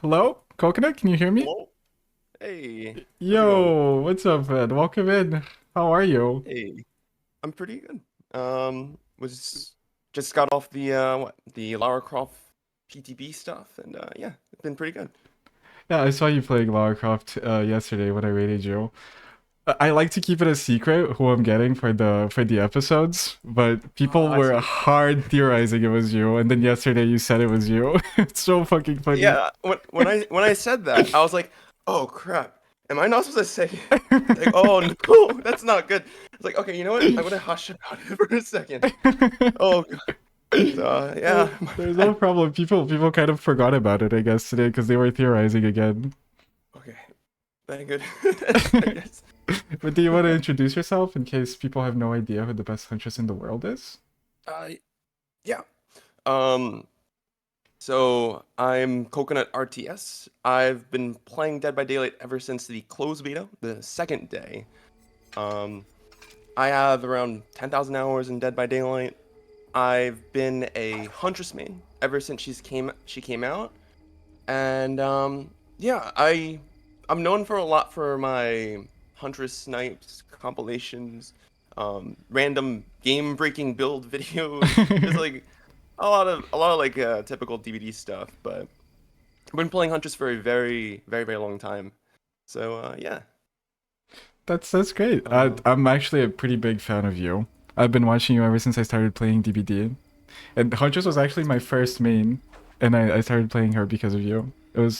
Hello? Coconut, can you hear me? Hello? Hey, how's it going? Yo, what's up, man? Welcome in. How are you? Hey, I'm pretty good. Was just got off the Lara Croft PTB stuff, and yeah, it's been pretty good. Yeah, I saw you playing Lara Croft yesterday when I raided you. I like to keep it a secret who I'm getting for the episodes, but Oh, people I were see. hard theorizing it was you, and then yesterday you said it was you. It's so fucking funny. Yeah, when I said that, I was like, oh crap, am I not supposed to say? Like, oh no, that's not good. It's like, okay, you know what? I'm gonna hush about it for a second. Oh god. So yeah, my There's no bad. problem. People kind of forgot about it, I guess, today because they were theorizing again. Okay, very good. I guess. But do you want to introduce yourself in case people have no idea who the best huntress in the world is? Uh, yeah. Um. So I'm Coconut RTS. I've been playing Dead by Daylight ever since the closed beta, the second day. Um, I have around 10,000 hours in Dead by Daylight. I've been a Huntress main ever since she came out, and yeah, I'm known for a lot for my Huntress snipes compilations, random game breaking build videos, just like a lot of like typical DVD stuff, but. I've been playing Huntress for a very, very, very long time. So yeah. That's great. Um, I'm actually a pretty big fan of you. I've been watching you ever since I started playing DBD. And Huntress was actually that's my first main, and I started playing her because of you. It's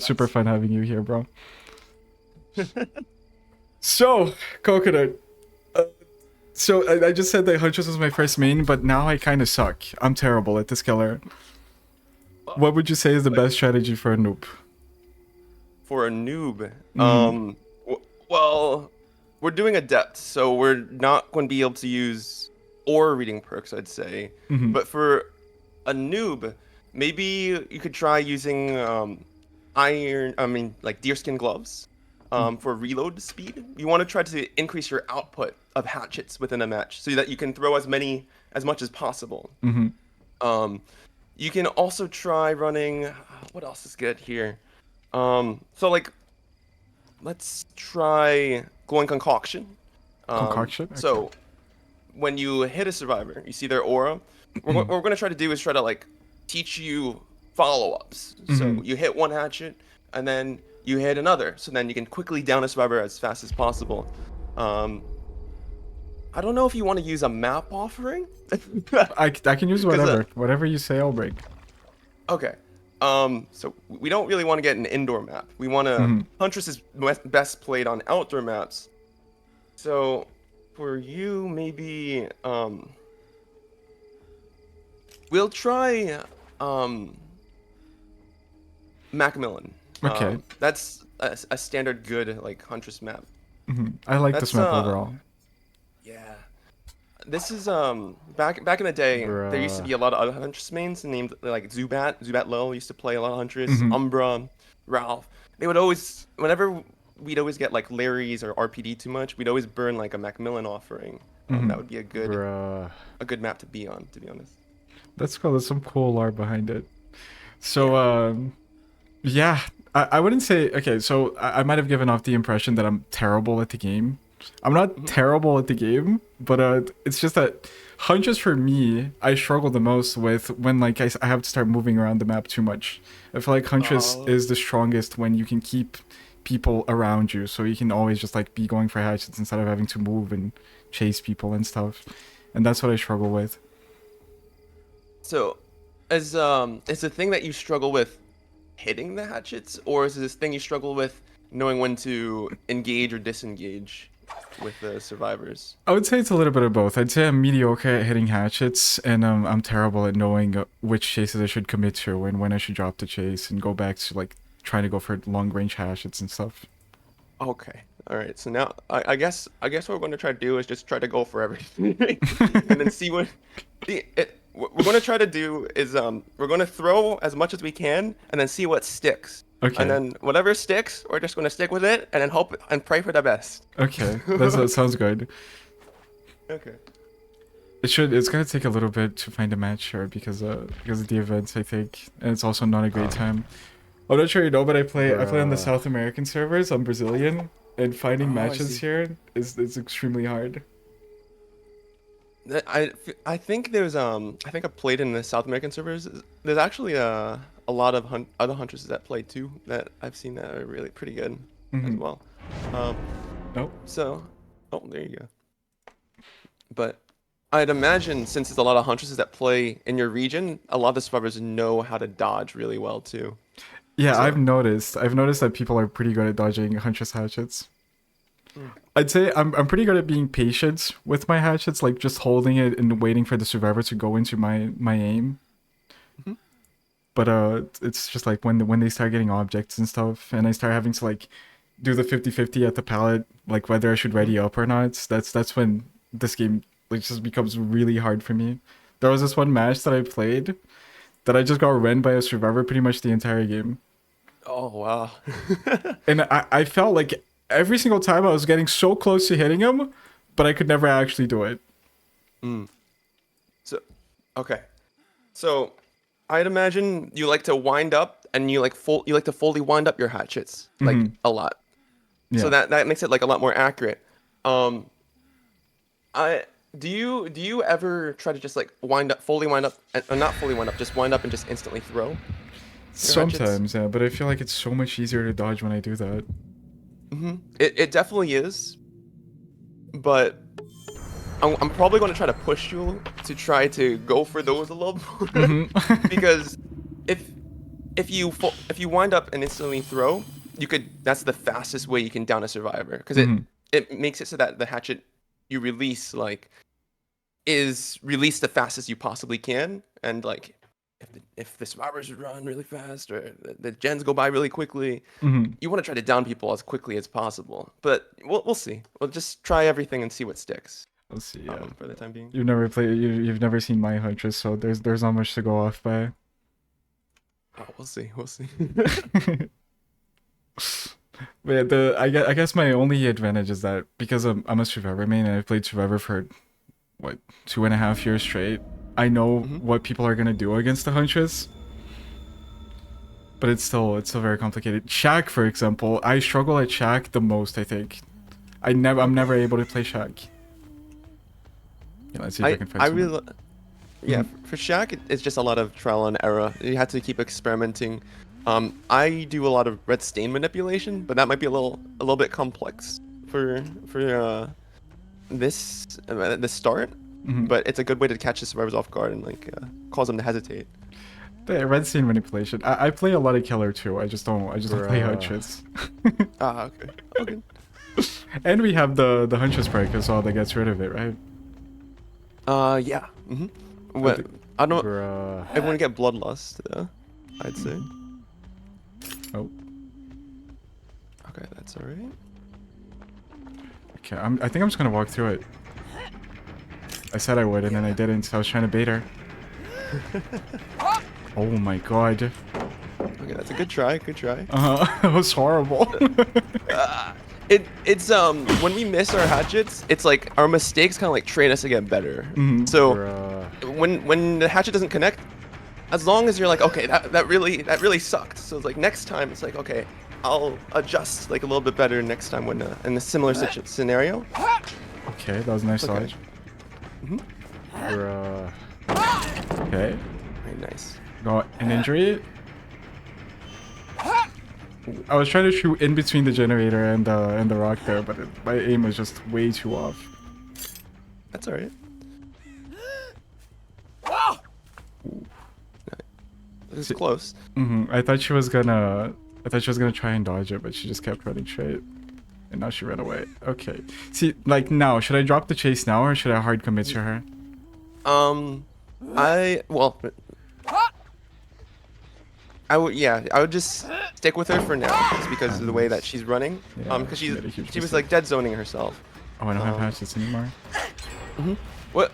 super that's fun having you here, bro. So, Coconut. Uh, so I just said that Huntress was my first main, but now I kind of suck. I'm terrible at this killer. well, What would you say is the like best strategy for a noob? for a noob. Mm-hmm. Well, we're doing adept, so we're not going to be able to use or reading perks, I'd say. Mm-hmm. But for a noob, maybe you could try using like deerskin gloves. For reload speed, you want to try to increase your output of hatchets within a match so that you can throw as much as possible. Mm-hmm. Um, you can also try running. What else is good here? So like let's try going concoction. Concoction? Okay. So when you hit a survivor, you see their aura. What we're gonna try to do is try to like teach you follow-ups. Mm-hmm. So you hit one hatchet, and then you hit another. So then you can quickly down a survivor as fast as possible. Um, I don't know if you want to use a map offering, I can use because whatever. Whatever you say, I'll break. okay. So we don't really want to get an indoor map. We want to Mm-hmm. Huntress is best played on outdoor maps. So for you, maybe we'll try Macmillan. Okay. That's a standard good like Huntress map. Mm-hmm. I like this That's map overall. yeah. This is back in the day, there used to Bruh. be a lot of other Huntress mains named like Zubat. Zubat Lil used to play a lot of Huntress. Mm-hmm. Umbra, Ralph. They would always whenever we'd always get like Larry's or RPD too much, we'd always burn like a Macmillan offering. Mm-hmm. That would be Bruh. a good map to be on, to be honest. That's cool. There's some cool lore behind it. So, Yeah. yeah, I wouldn't say, okay, so I might have given off the impression that I'm terrible at the game. I'm not Mhm. terrible at the game, but it's just that Huntress for me, I struggle the most with when like I have to start moving around the map too much. I feel like Huntress Uh, is the strongest when you can keep people around you, so you can always just like be going for hatchets instead of having to move and chase people and stuff. And that's what I struggle with. so is the thing that you struggle with hitting the hatchets, or is it this thing you struggle with knowing when to engage or disengage with the survivors? I would say it's a little bit of both. I'd say I'm mediocre at hitting hatchets, and I'm terrible at knowing which chases I should commit to and when I should drop the chase and go back to like trying to go for long range hatchets and stuff. Okay. All right. So now I guess what we're going to try to do is just try to go for everything and then see what we're going to try to do is we're going to throw as much as we can and then see what sticks. And Okay, then whatever sticks, we're just going to stick with it and then hope and pray for the best. okay, that sounds good. Okay. It's gonna take a little bit to find a match here because of the events I think, and it's also not a great Uh, time. I'm not sure you know, but I play on the Bruh. South American servers. I'm Brazilian, and finding Oh, I matches see. here is extremely hard. I think there's I think I played in the South American servers. There's actually a lot of other huntresses that play too that I've seen that are really pretty good as Hmm. well. Um, Nope. so oh, there you go. But I'd imagine since there's a lot of huntresses that play in your region, a lot of the survivors know how to dodge really well too. Yeah, I've So noticed. I've noticed that people are pretty good at dodging Huntress hatchets. mm, I'd say I'm pretty good at being patient with my hatchets, like just holding it and waiting for the survivor to go into my aim. mhm, But it's just like when they start getting objects and stuff, and I start having to like do the 50-50 at the pallet, like whether I should mhm. ready up or not. That's when this game like just becomes really hard for me. There was this one match that I played that I just got run by a survivor pretty much the entire game. Oh wow. And I felt like every single time I was getting so close to hitting him, but I could never actually do it. Mm. So okay. So I'd imagine you like to wind up and you like to fully wind up your hatchets like Hmm. a lot. So Yeah. that makes it like a lot more accurate. Um, I do you ever try to just like fully wind up, and not fully wind up, just wind up and just instantly throw your hatchets? Sometimes, yeah, but I feel like it's so much easier to dodge when I do that. It definitely is, but I'm probably going to try to push you to try to go for those a little more Hmm. because if if you wind up and instantly throw, you could that's the fastest way you can down a survivor because Hmm. it makes it so that the hatchet you release like is released the fastest you possibly can, and like if the survivors run really fast or the gens go by really quickly, Hmm. you want to try to down people as quickly as possible. But we'll see. We'll just try everything and see what sticks. Let's see. Yeah, For the time being. you've never seen my Huntress, so there's not much to go off by. Oh, we'll see. We'll see. But yeah, I guess my only advantage is that because I'm a Survivor main and I've played Survivor for what 2.5 years straight, I know Hmm. what people are gonna do against the Huntress. But it's still very complicated. Shack, for example, I struggle at Shack the most. I think I'm Okay. never able to play Shack. Yeah, let's see if I can find I someone. really yeah, Hmm. for Shaq, it's just a lot of trial and error. You have to keep experimenting. I do a lot of red stain manipulation, but that might be a little bit complex for this start. Hmm. But it's a good way to catch the survivors off guard and like cause them to hesitate. But yeah, red scene manipulation. I play a lot of killer too. I just don't play Bruh. Huntress. Ah, okay, okay. And we have the Huntress break as well that gets rid of it, right? Yeah. I What think. I don't. Bruh. I want to get bloodlust. I'd say. Oh, Okay, that's all right. okay. I think I'm just gonna walk through it. I said I would, and then I Yeah. didn't. So I was trying to bait her. Oh my god. Okay, that's a good try. Good try. That was horrible. Uh, it's when we miss our hatchets, it's like our mistakes kind of like train us to get better. Hmm. So Bruh. when the hatchet doesn't connect, as long as you're like, okay, that really sucked. So it's like next time, it's like, okay, I'll adjust like a little bit better next time when in a similar scenario. Okay, that was a nice Okay. dodge. Bruh. Okay, Very nice. got an injury. I was trying to shoot in between the generator and the rock there, but my aim was just way too off. That's all right. This is close. I thought she was gonna try and dodge it, but she just kept running straight, and now she ran away. Okay, see, like now, should I drop the chase now or should I hard commit to her? Well, I would just stick with her for now, just because of the way that she's running. Yeah, Because she made a huge she was mistake. like dead zoning herself. Oh, I don't have Um, hatchets anymore. what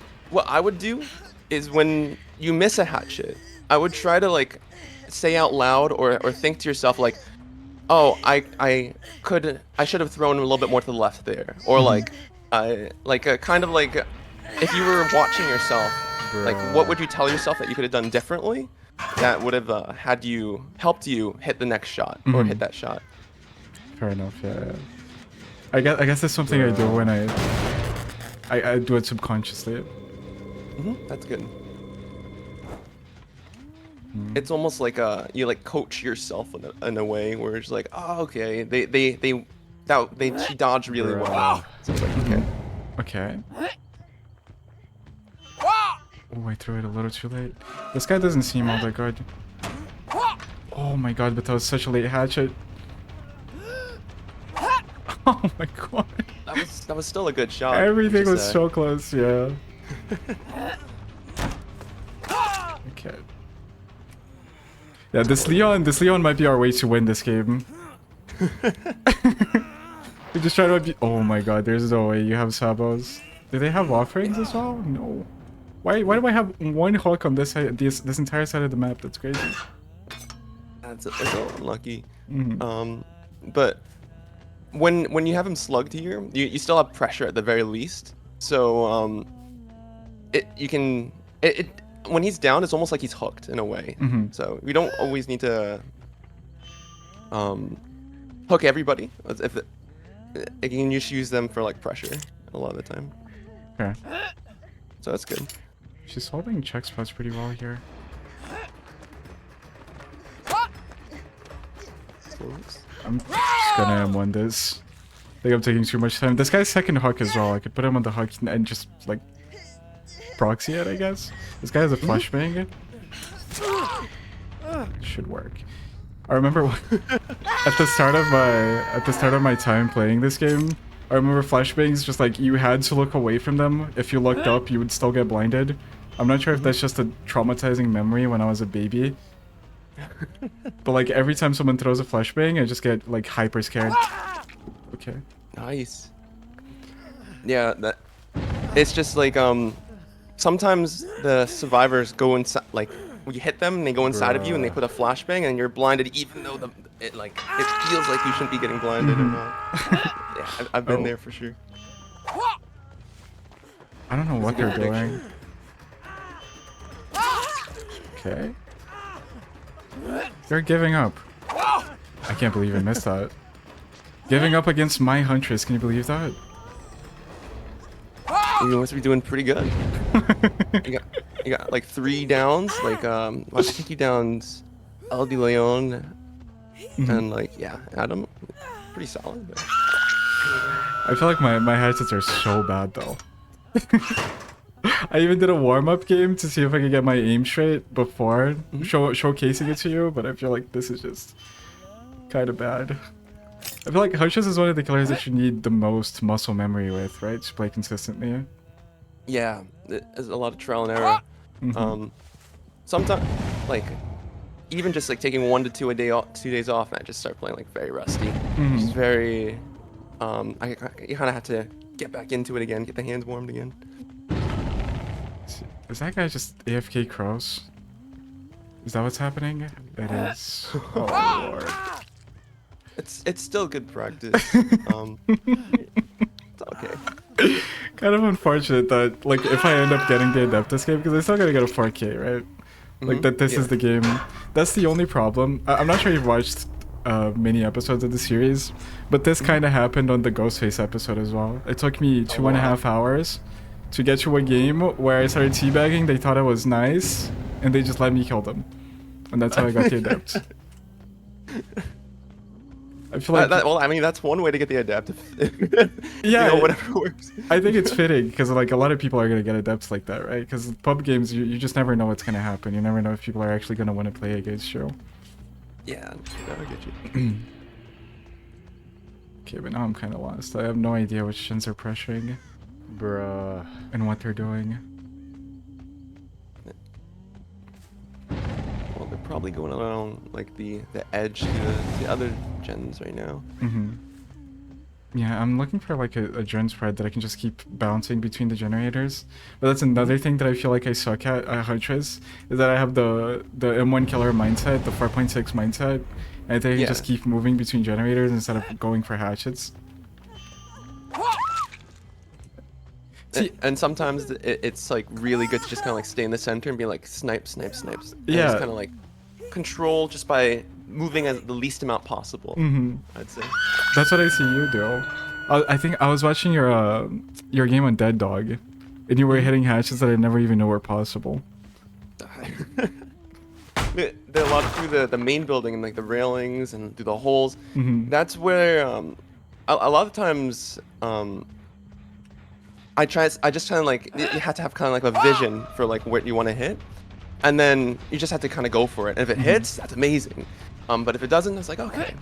I would do is when you miss a hatchet, I would try to like say out loud or think to yourself like, oh, I should have thrown a little bit more to the left there, or like kind of like if you were watching yourself, like what would you tell yourself that you could have done differently? that would have helped you hit the next shot or hit that shot. Fair enough. Yeah. I guess that's something I do when I do it subconsciously. That's good. It's almost like you like coach yourself in a way where it's like, oh, okay, she dodged really well. So it's like, okay. Okay. Oh, I threw it a little too late. This guy doesn't seem all that good. Oh my god, but that was such a late hatchet. Oh my god. That was still a good shot. Everything was so close, yeah. Okay. Yeah, this Leon might be our way to win this game. We just try to be. Oh my god, there's no way you have sabos. Do they have offerings as well? No. Why do I have one hook on this side, this entire side of the map? That's crazy. That's a little unlucky. But when you have him slugged here, you still have pressure at the very least. So when he's down, it's almost like he's hooked in a way. So we don't always need to hook everybody. If you can just use them for like pressure a lot of the time. Okay. So that's good. She's holding check spots pretty well here. I'm just gonna M1 this. I think I'm taking too much time. This guy's second hook as well. I could put him on the hook and just like proxy it, I guess. This guy has a flashbang. Should work. I remember at the start of my time playing this game, I remember flashbangs just like you had to look away from them. If you looked up, you would still get blinded. I'm not sure if that's just a traumatizing memory when I was a baby. But like every time someone throws a flashbang, I just get like hyper scared. Okay. Nice. Yeah, it's just like sometimes the survivors go inside, like when you hit them and they go inside of you and they put a flashbang and you're blinded even though it feels like you shouldn't be getting blinded or not. Yeah, I've been there for sure. I don't know what they're doing. Okay. They're giving up. I can't believe I missed that. Giving up against my Huntress, can you believe that? You must be doing pretty good. you got like 3 downs, like I think you downed El De Leon and like Adam. Pretty solid. But... I feel like my headsets are so bad though. I even did a warm-up game to see if I could get my aim straight before showcasing it to you, but I feel like this is just kind of bad. I feel like Huntress is one of the killers that you need the most muscle memory with, right? To play consistently. Yeah, there's a lot of trial and error. Sometimes, like, even just like taking 1 to 2 2 days off, and I just start playing like very rusty. Just very, you kind of have to get back into it again, get the hands warmed again. Is that guy just AFK crows? Is that what's happening? It is. Oh lord. It's still good practice. It's okay. Kind of unfortunate that like if I end up getting the adept this game, because I still gotta get a 4K, right? Like that this is the game. That's the only problem. I'm not sure you've watched many episodes of the series, but this kind of happened on the Ghostface episode as well. It took me 2.5 hours to get to a game where I started teabagging. They thought it was nice, and they just let me kill them, and that's how I got the adept. I feel like well, I mean, that's one way to get the adept. Yeah, you know, whatever works. I think it's fitting because like a lot of people are gonna get adepts like that, right? Because pub games, you just never know what's gonna happen. You never know if people are actually gonna want to play against you. Yeah, that'll get you. Okay, but now I'm kind of lost. I have no idea which gens are pressuring, bruh, and what they're doing. Well, they're probably going along like the edge to the other gens right now. Yeah, I'm looking for like a gen spread that I can just keep bouncing between the generators. But that's another thing that I feel like I suck at Huntress, is that I have the M1 killer mindset, the 4.6 mindset, and I think I can just keep moving between generators instead of going for hatchets. See, And sometimes it's like really good to just kind of like stay in the center and be like snipe, snipe, snipes. And Yeah. just kind of like control just by moving as the least amount possible. I'd say. That's what I see you do. I think I was watching your game on Dead Dog, and you were hitting hatches that I never even knew were possible. They're a lot through the main building and like the railings and through the holes. That's where a lot of times I just kind of like you have to have kind of like a vision for like what you want to hit, and then you just have to kind of go for it. And if it hits, that's amazing. But if it doesn't, it's like okay.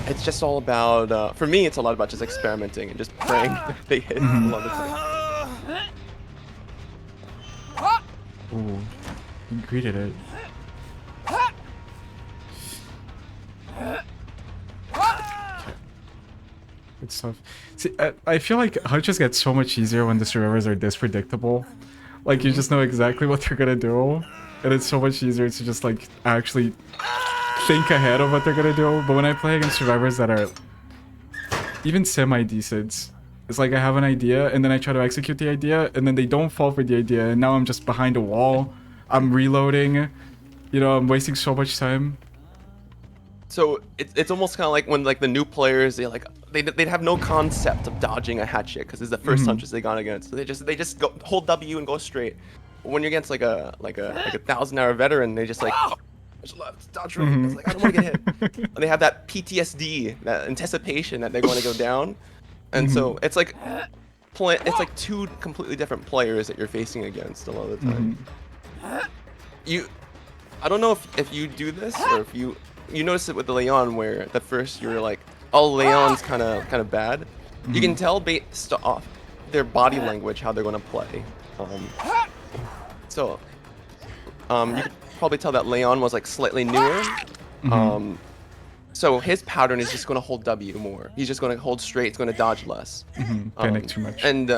It's just all about for me. It's a lot about just experimenting and just praying that they hit a lot of the time. Ooh, you greeted it. Good stuff. See, I feel like Huntress gets so much easier when the survivors are this predictable. Like, you just know exactly what they're gonna do, and it's so much easier to just, like, actually think ahead of what they're gonna do. But when I play against survivors that are even semi-decent, it's like I have an idea, and then I try to execute the idea, and then they don't fall for the idea, and now I'm just behind a wall. I'm reloading. You know, I'm wasting so much time. So it's almost kind of like when like the new players they'd have no concept of dodging a hatchet because it's the first Huntress they gone against. So they just go hold W and go straight. But when you're against like a 1,000-hour veteran, they just like there's left, dodge right. It's like I don't want to get hit. And they have that PTSD, that anticipation that they're going to go down, and so it's like it's like two completely different players that you're facing against a lot of the time. I don't know if you do this or if you notice it with the Leon where at first you're like, oh, Leon's kind of bad. You can tell based off their body language how they're going to play. So you could probably tell that Leon was like slightly newer. So his pattern is just going to hold W more. He's just going to hold straight. He's going to dodge less. Panic too much. And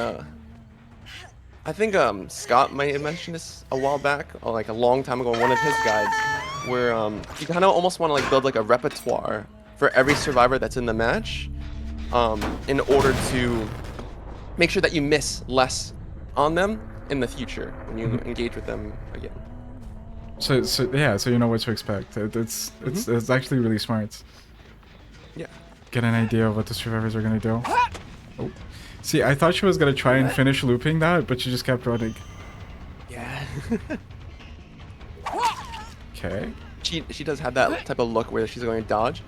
I think Scott might have mentioned this a while back, or like a long time ago in one of his guides, where you kind of almost want to like build like a repertoire for every survivor that's in the match, in order to make sure that you miss less on them in the future when you engage with them again. So yeah, so you know what to expect. It's actually really smart. Yeah. Get an idea of what the survivors are gonna do. Oh. See, I thought she was gonna try and finish looping that, but she just kept running. Yeah. Okay. She does have that type of look where she's going to dodge.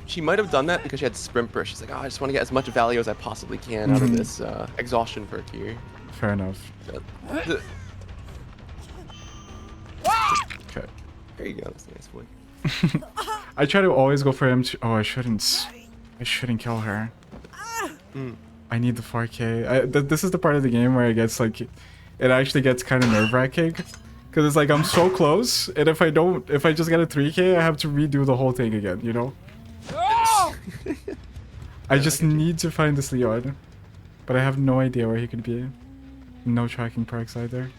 She might have done that because she had sprint burst. She's like, oh, I just want to get as much value as I possibly can out of this exhaustion perk here. Fair enough. Okay. There you go. That's a nice boy. I try to always go for him. Oh, I shouldn't kill her. I need the 4K. This is the part of the game where it gets like, it actually gets kind of nerve-wracking, because it's like I'm so close, and if I just get a 3K, I have to redo the whole thing again. You know. I just need to find this Leon, but I have no idea where he could be. No tracking perks either.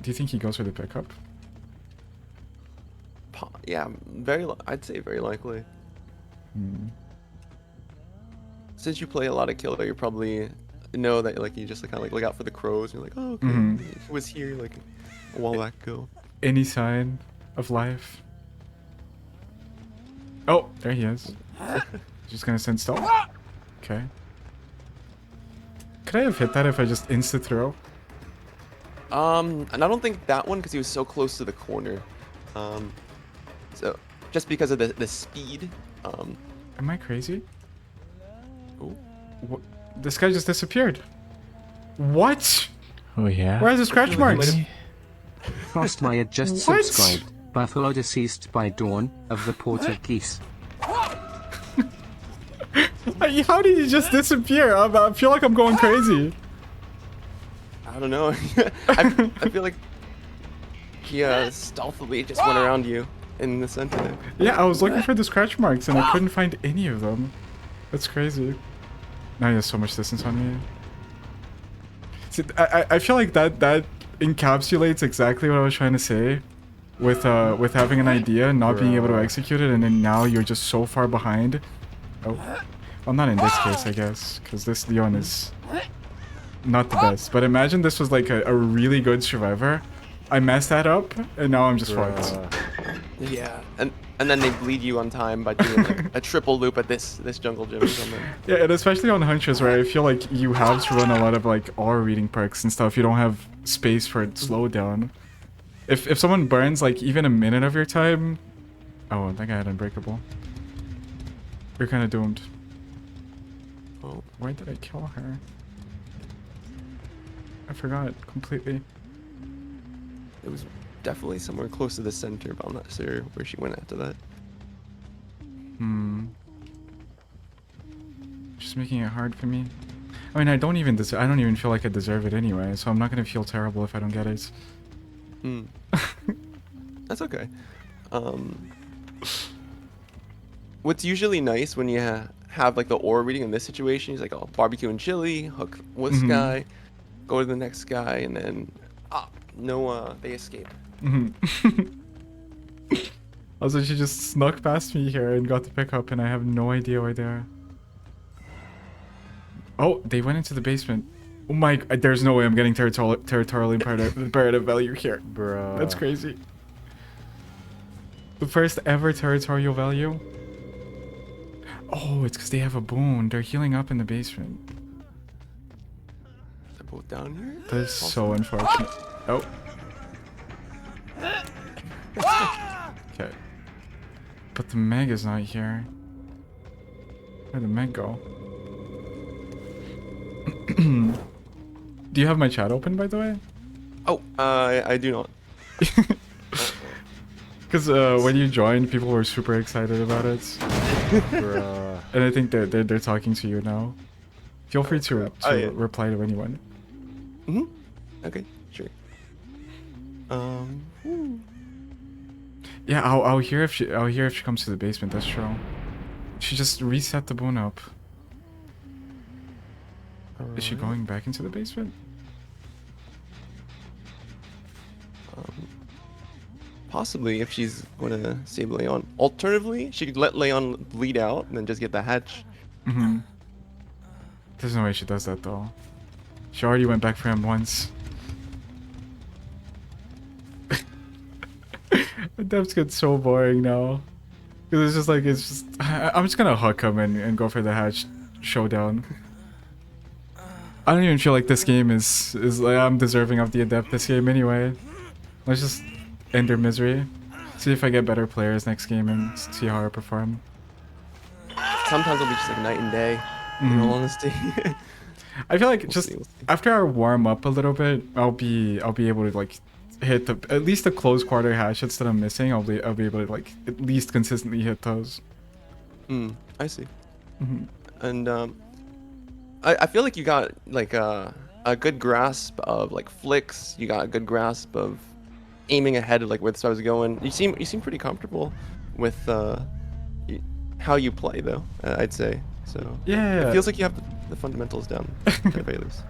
Do you think he goes for the pickup? Yeah, I'd say very likely. Since you play a lot of killer, you probably know that like you just like kind of like look out for the crows. And you're like, oh, okay, he was here like a while back ago. Any sign of life? Oh, there he is. Just gonna send stall. Okay. Could I have hit that if I just insta throw? And I don't think that one because he was so close to the corner. So just because of the speed. Am I crazy? Ooh. What? This guy just disappeared. What? Oh yeah. Where are the scratch marks? Frostmire just What? subscribed. Buffalo deceased by dawn of the port of geese. How did he just disappear? I feel like I'm going crazy. I don't know. I feel like he stealthily just went around you in the center there. Yeah, I was looking for the scratch marks and I couldn't find any of them. That's crazy. Now he has so much distance on me. See, I feel like that encapsulates exactly what I was trying to say. with having an idea, not being able to execute it, and then now you're just so far behind. Oh, well, not in this case, I guess, because this Leon is not the best. But imagine this was like a really good survivor. I messed that up, and now I'm just fucked. Yeah, and then they bleed you on time by doing like a triple loop at this jungle gym or something. Yeah, and especially on Huntress, where I feel like you have to run a lot of like aura reading perks and stuff. You don't have space for slowdown. If someone burns like even a minute of your time, oh, that guy had Unbreakable. You're kind of doomed. Oh, Why did I kill her? I forgot completely. it was definitely somewhere close to the center, but I'm not sure where she went after that. Just making it hard for me. I mean, I don't even feel like I deserve it anyway, so I'm not gonna feel terrible if I don't get it. That's okay. What's usually nice when you have like the aura reading in this situation is like, oh, barbecue and chili, hook this guy, go to the next guy, and then they escape. Also, she just snuck past me here and got the pickup, and I have no idea why they are. Oh, they went into the basement. Oh my, there's no way I'm getting territorial imperative value here. Bruh. That's crazy. The first ever territorial value. Oh, it's because they have a boon. They're healing up in the basement. They're both down here? That is so unfortunate. Oh. Okay. But the Meg is not here. Where'd the Meg go? Do you have my chat open, by the way? Oh, I do not. Because when you joined, people were super excited about it. Bruh. And I think they're talking to you now. Feel free to yeah. reply to anyone. Okay, sure. Yeah, I'll hear if she comes to the basement. That's true. She just reset the bone up. Is she going back into the basement? Possibly if she's going to save Leon. Alternatively, she could let Leon bleed out and then just get the hatch. There's no way she does that though. She already went back for him once. The devs get so boring now. Because I'm just gonna hook him and go for the hatch showdown. I don't even feel like this game is like I'm deserving of the adept this game anyway. Let's just end their misery. See if I get better players next game and see how I perform. Sometimes it'll be just like night and day, in all honesty. I feel like We'll just see. after I warm up a little bit, I'll be able to like hit at least the close quarter hatchets that I'm missing. I'll be able to like at least consistently hit those. I see. And I feel like you got like a good grasp of like flicks. You got a good grasp of aiming ahead of like where the star was going. You seem pretty comfortable with how you play though. I'd say so. Yeah. It feels like you have the fundamentals down. At the very least.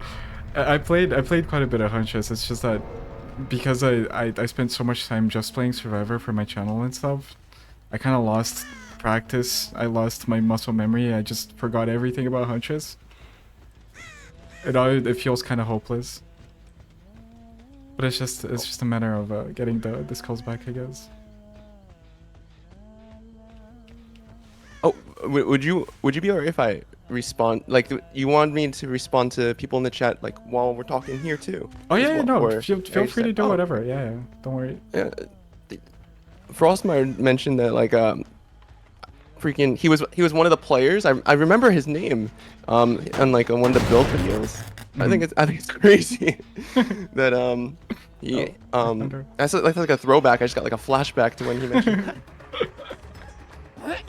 I played quite a bit of Huntress. It's just that because I spent so much time just playing Survivor for my channel and stuff, I kind of lost practice. I lost my muscle memory. I just forgot everything about Huntress. It feels kind of hopeless. But it's just a matter of getting the skills back, I guess. Oh, would you be alright if I respond? Like, you want me to respond to people in the chat like while we're talking here too? Oh yeah, well, no. or Feel free to do oh, whatever. Yeah, don't worry. Yeah, Frostmeyer mentioned that like freaking he was one of the players. I remember his name on like on one of the build videos. I think it's crazy that he that's like a throwback. I just got like a flashback to when he mentioned that.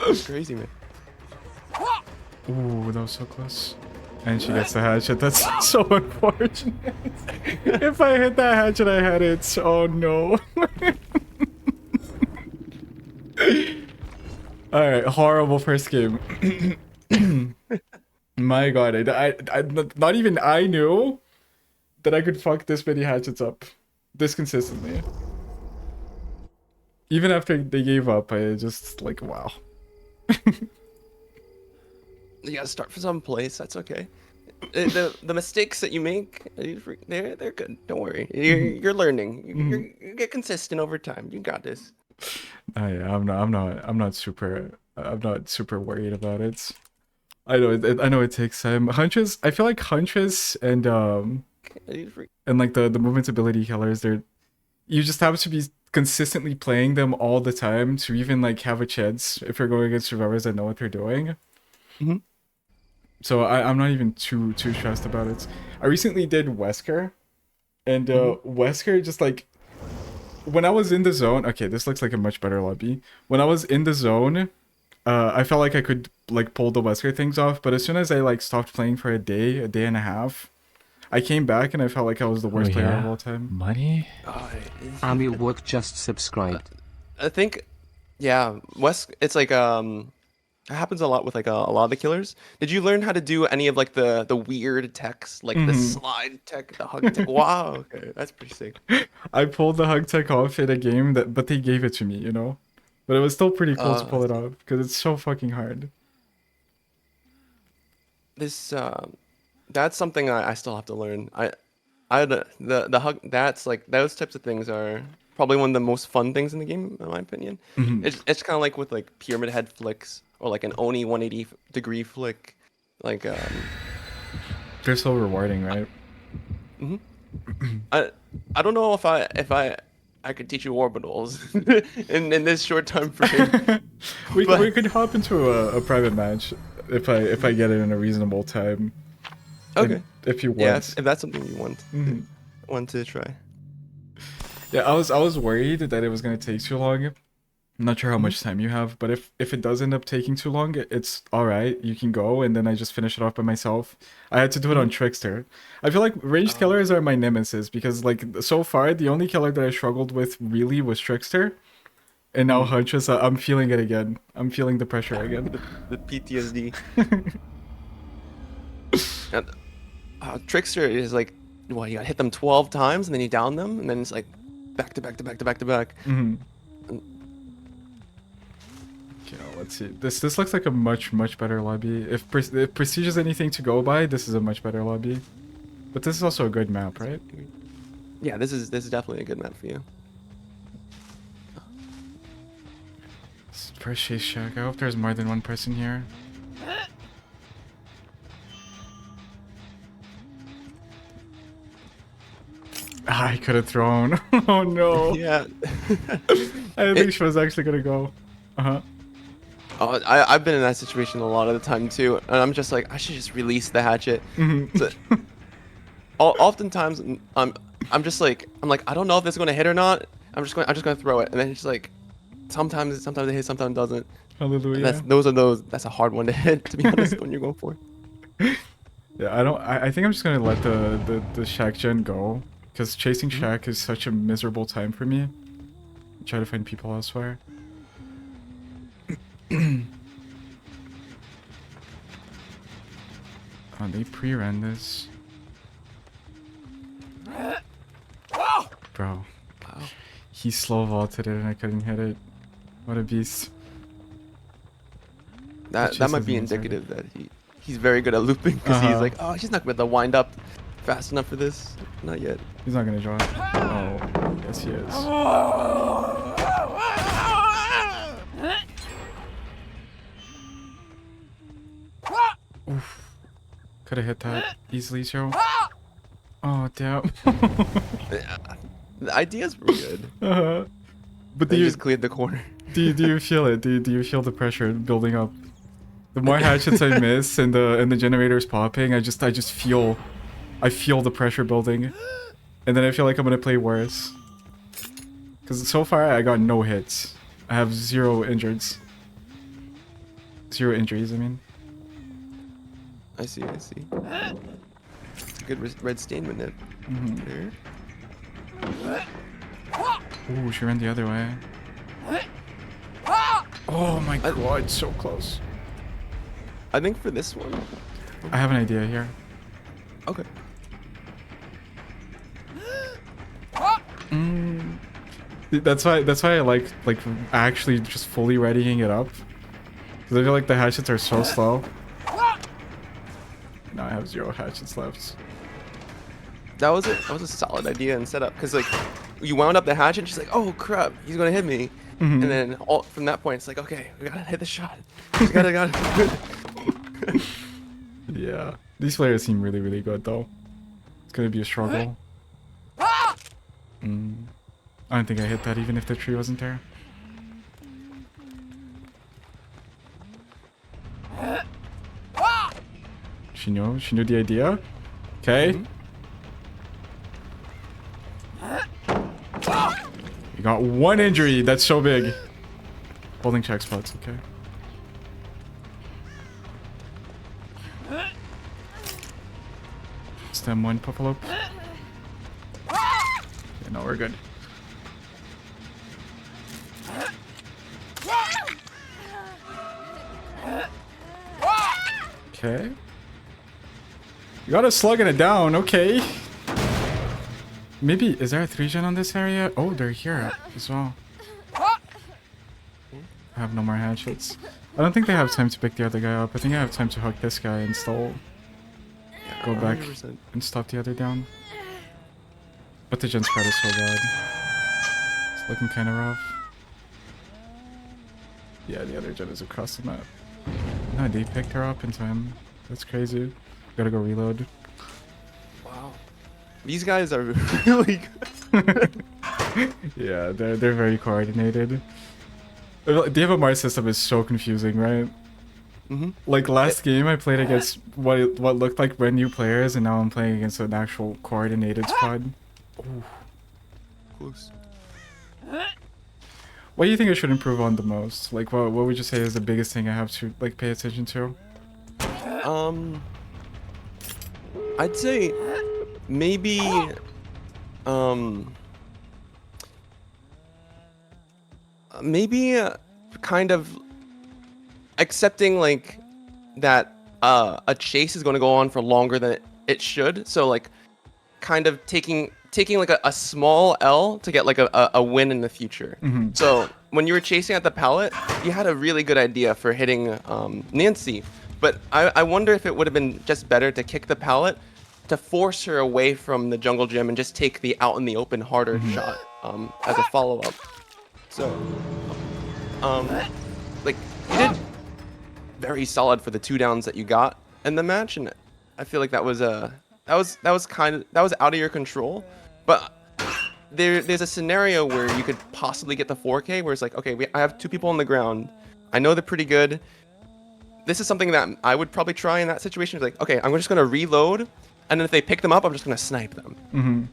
It's crazy, man. Ooh, that was so close. And she gets the hatchet. That's so unfortunate. If I hit that hatchet, I had it. Oh no. Alright, horrible first game. My god, I not even I knew that I could fuck this many hatchets up this consistently. even after they gave up, I just like wow. You gotta start from some place. That's okay. The mistakes that you make, they're good. Don't worry. You're learning. You get consistent over time. You got this. Yeah, I'm not super worried about it. I know I know it takes time. Huntress, I feel like Huntress and like the movement ability killers, you just have to be consistently playing them all the time to even like have a chance if you're going against survivors that know what they're doing. Mm-hmm. So I'm not even too stressed about it. I recently did Wesker, and Wesker just like when I was in the zone. Okay, this looks like a much better lobby. When I was in the zone, I felt like I could like pull the Wesker things off, but as soon as I like stopped playing for a day and a half, I came back and I felt like I was the worst player of all time. Money? Amy Wood just subscribed. I think, yeah, it's like it happens a lot with like a lot of the killers. Did you learn how to do any of like the weird techs, like the slide tech, the hug tech? Wow, okay, that's pretty sick. I pulled the hug tech off in a game but they gave it to me, you know. But it was still pretty cool to pull it off because it's so fucking hard. This that's something I still have to learn. The hug, that's like those types of things are probably one of the most fun things in the game, in my opinion. It's kind of like with like pyramid head flicks or like an Oni 180-degree flick, like They're so rewarding, right? I don't know if I could teach you orbitals in this short time frame. we could hop into a private match if I get it in a reasonable time. Okay. If you want. Yeah, if that's something you want to try. Yeah, I was worried that it was gonna take too long. I'm not sure how much time you have, but if it does end up taking too long, it's alright. You can go, and then I just finish it off by myself. I had to do it on Trickster. I feel like ranged killers are my nemesis, because like so far, the only killer that I struggled with really was Trickster. And now Huntress, I'm feeling it again. I'm feeling the pressure again. The PTSD. And, Trickster is like, well, you gotta hit them 12 times, and then you down them, and then it's like back to back to back to back to back. Okay, let's see. This looks like a much better lobby. If Prestige is anything to go by, this is a much better lobby. But this is also a good map, right? Yeah, this is definitely a good map for you. First chase check. I hope there's more than one person here. I could have thrown. Oh no. Yeah. I didn't think she was actually gonna go. Oh, I've been in that situation a lot of the time too, and I'm just like, I should just release the hatchet. So, oftentimes, I'm just like, I don't know if it's gonna hit or not. I'm just gonna throw it, and then it's just like, sometimes it hits, sometimes it doesn't. Hallelujah. That's a hard one to hit, to be honest, when you're going for it. Yeah, I think I'm just gonna let the Shack gen go, because chasing Shack is such a miserable time for me. Try to find people elsewhere. Oh, they pre-ran this. Bro. Wow. He slow vaulted it and I couldn't hit it. What a beast. That might be indicative that he's very good at looping, because he's like, oh, he's not gonna be able to wind up fast enough for this. Not yet. He's not gonna draw it. Oh, yes he is. Oof. Could have hit that easily, Joe. Oh, damn. The idea's pretty good. But They just cleared the corner. do you feel it? Do you feel the pressure building up? The more hatchets I miss and the generators popping, I feel the pressure building. And then I feel like I'm gonna play worse. Cause so far I got no hits. I have 0 injuries. 0 injuries, I mean. I see. Good red stain with it. Ooh, she ran the other way. Oh my god, so close. I think for this one. I have an idea here. That's why I like actually just fully readying it up. Because I feel like the hatchets are so slow. Now I have 0 hatchets left. That was a solid idea and setup because like you wound up the hatchet and she's like, oh crap, he's gonna hit me. And then from that point it's like, okay, we gotta hit the shot. We gotta. Yeah, these players seem really, really good though. It's gonna be a struggle. I don't think I hit that even if the tree wasn't there. She knew the idea. Okay. You got 1 injury. That's so big. Holding check spots. Okay. Stem 1, Puffalope. Okay, no, we're good. Okay. You got a slug and a down. Okay. Maybe, is there a 3-gen on this area? Oh, they're here as well. I have no more hatchets. I don't think they have time to pick the other guy up. I think I have time to hook this guy and still go back 100%. and stop the other down. But the gen spread is so bad. It's looking kind of rough. Yeah, the other gen is across the map. No, they picked her up in time. That's crazy. Gotta go reload. Wow. These guys are really good. Yeah, they're very coordinated. The FMR system is so confusing, right? Like last game, I played against what looked like brand new players, and now I'm playing against an actual coordinated squad. Ooh. Close. What do you think I should improve on the most? Like, what would you say is the biggest thing I have to like pay attention to? I'd say maybe kind of accepting like that a chase is going to go on for longer than it should. So like kind of taking like a small L to get like a win in the future. So when you were chasing at the pallet, you had a really good idea for hitting Nancy. But I wonder if it would have been just better to kick the pallet to force her away from the jungle gym and just take the out in the open harder shot as a follow-up. So, like you did very solid for the 2 downs that you got in the match, and I feel like that was out of your control. But there's a scenario where you could possibly get the 4K, where it's like, okay, I have 2 people on the ground. I know they're pretty good. This is something that I would probably try in that situation. It's like, okay, I'm just gonna reload, and then if they pick them up, I'm just gonna snipe them.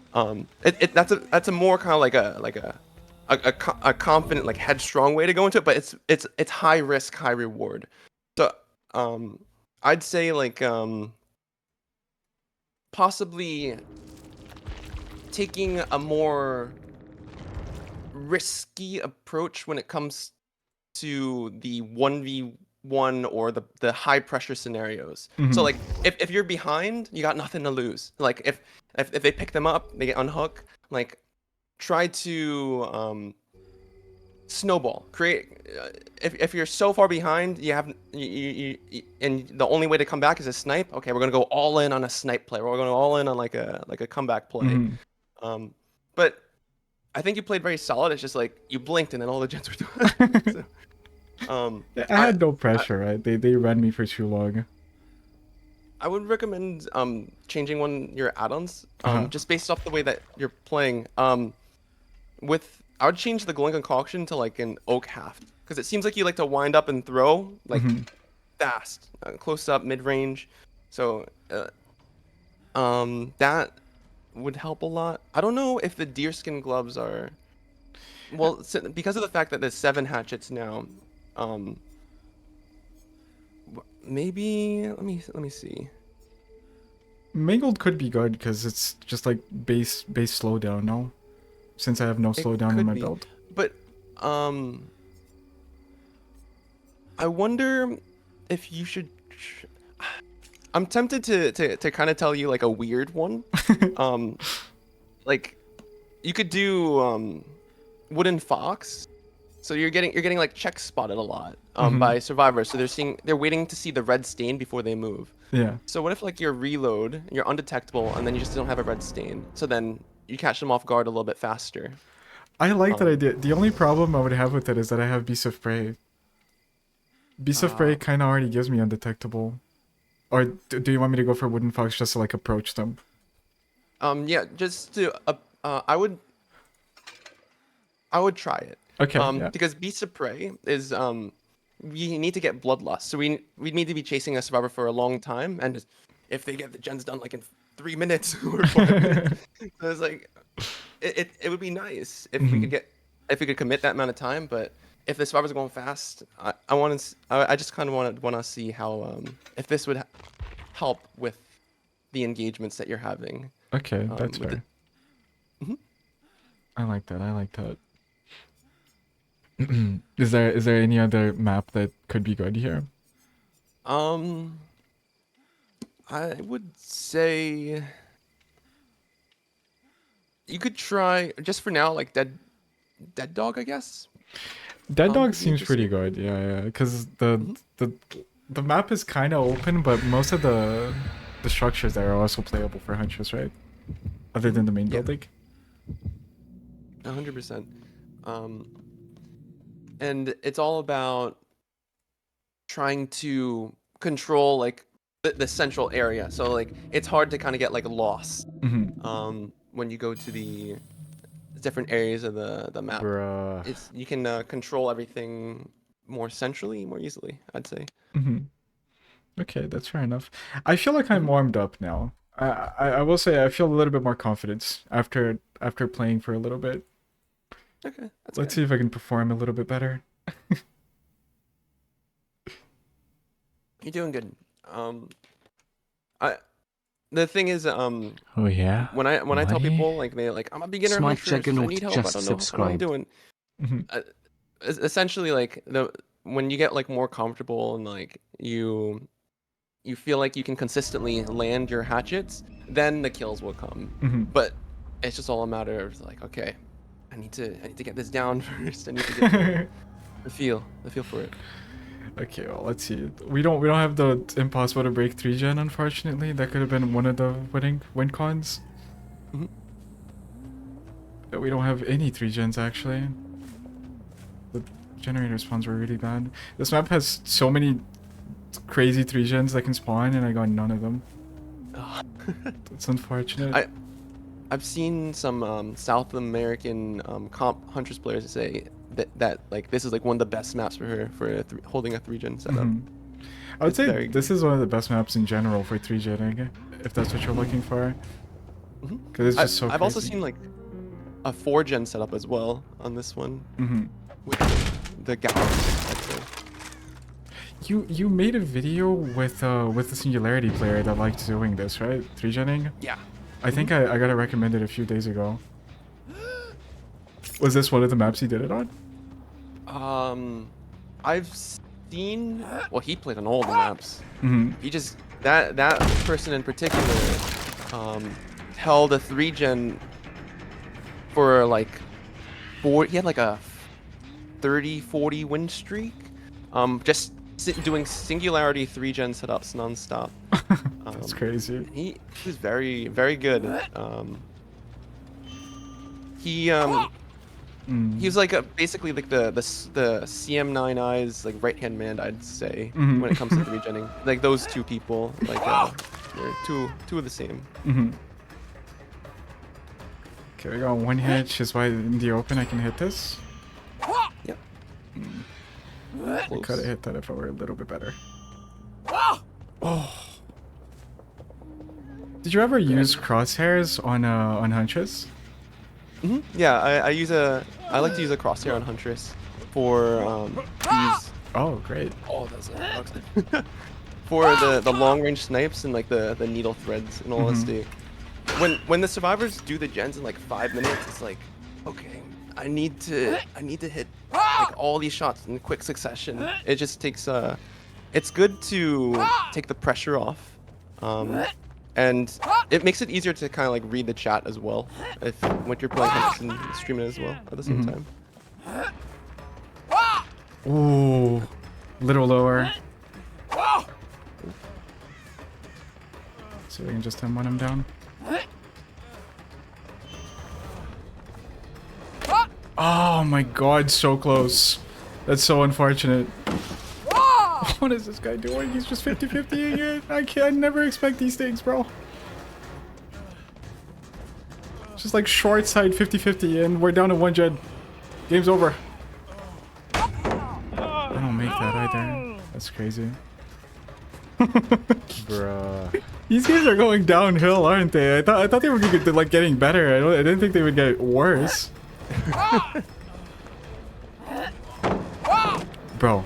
That's a more kind of like a confident, like headstrong way to go into it, but it's high risk, high reward. So I'd say like possibly taking a more risky approach when it comes to the 1v1 or the high pressure scenarios. So like if you're behind, you got nothing to lose. Like if they pick them up, they get unhook, like try to snowball, create if you're so far behind, and the only way to come back is a snipe. Okay, we're gonna go all in on a snipe play, or we're gonna go all in on like a comeback play. But I think you played very solid. It's just like you blinked and then all the gens were done. So, I had no pressure, right? They ran me for too long. I would recommend changing your add-ons just based off the way that you're playing. I would change the glowing concoction to like an oak haft, because it seems like you like to wind up and throw like fast, close up, mid range. So that would help a lot. I don't know if the deerskin gloves are because of the fact that there's 7 hatchets now. Maybe let me see. Mangled could be good because it's just like base slowdown, no? Since I have no slowdown in my belt. But I wonder if you should. I'm tempted to kind of tell you like a weird one. Like you could do wooden fox. So you're getting like check spotted a lot by survivors. So they're waiting to see the red stain before they move. Yeah. So what if like you're you're undetectable, and then you just don't have a red stain? So then you catch them off guard a little bit faster. I like that idea. The only problem I would have with it is that I have Beast of Prey. Beast of Prey kind of already gives me undetectable. Or do you want me to go for Wooden Fox just to like approach them? Yeah, just to I would try it. Okay. Yeah. Because Beast of Prey is we need to get bloodlust, so we need to be chasing a survivor for a long time, and if they get the gens done like in 3 minutes or 5 minutes, so it's like it would be nice if we could commit that amount of time, but if the survivors are going fast, I just kind of want to see how if this would help with the engagements that you're having. Okay, that's fair. I like that. I like that. Is there any other map that could be good here? I would say you could try just for now, like Dead Dog, I guess. Dead Dog seems pretty good. Yeah, because the map is kind of open, but most of the structures there are also playable for Huntress, right? Other than the main building. 100%. And it's all about trying to control like the central area. So like it's hard to kind of get like lost when you go to the different areas of the map. Bruh. You can control everything more centrally, more easily, I'd say. Okay, that's fair enough. I feel like I'm warmed up now. I will say I feel a little bit more confidence after playing for a little bit. Okay, Let's see if I can perform a little bit better. You're doing good. The thing is, Oh yeah. when I tell people like they're like, I'm a beginner Smite Huntress, I need help, I don't know what I'm doing. Essentially, like when you get like more comfortable and like you feel like you can consistently land your hatchets, then the kills will come. But it's just all a matter of like, okay, I need to get this down first. I need to get the feel for it. Okay, well, let's see. We don't have the impossible to break 3-gen, unfortunately. That could have been one of the win cons. But we don't have any 3-gens actually. The generator spawns were really bad. This map has so many crazy 3-gens that can spawn, and I got none of them. It's unfortunate. I've seen some South American comp Huntress players say that like this is like one of the best maps for her for holding a 3-gen setup. I would say this is one of the best maps in general for 3-genning, if that's what you're looking for. Because it's just so crazy. I've also seen like a 4-gen setup as well on this one with the Gauss, I'd say. You made a video with the Singularity player that liked doing this, right? 3-genning? Yeah. I think I got it recommended a few days ago. Was this one of the maps he did it on? I've seen. Well, he played on all the maps. He just that person in particular held a 3-gen for like he had like a 30-40 win streak. Just doing Singularity 3-gen setups nonstop. That's crazy. He was very, very good. He was like basically like the CM9I's like right-hand man, I'd say, when it comes to 3-genning. Like those two people, like they're two of the same. Okay, we got one hit. Just wide in the open. I can hit this. Yep. I could have hit that if I were a little bit better. Oh. Did you ever use crosshairs on Huntress? Yeah, I like to use a crosshair on Huntress for these. Oh, great. Oh, that's for the long range snipes and like the needle threads and all honesty. When the survivors do the gens in like 5 minutes, it's like, okay, I need to hit like all these shots in quick succession. It just takes it's good to take the pressure off. And it makes it easier to kind of like read the chat as well, when you're playing Huntress and streaming as well at the same time. Ooh, little lower. So we can just M1 him down. Oh my god, so close. That's so unfortunate. What is this guy doing? He's just 50-50 again. I never expect these things, bro. Just like short side 50-50 and we're down to 1 gen. Game's over. I don't make that either. That's crazy. Bruh. These games are going downhill, aren't they? I thought they were like getting better. I didn't think they would get worse. Bro,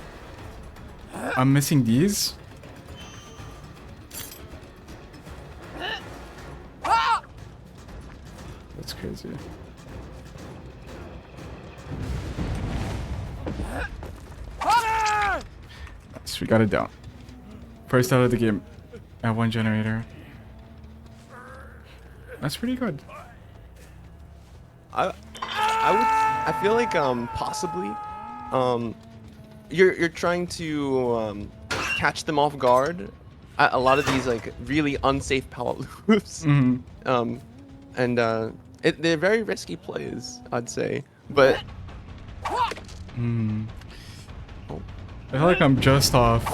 I'm missing these. That's crazy. Nice, we got it down. First out of the game at 1 generator. That's pretty good. I feel like possibly you're trying to catch them off guard. A lot of these like really unsafe pallet loops. They're very risky plays, I'd say. But I feel like I'm just off.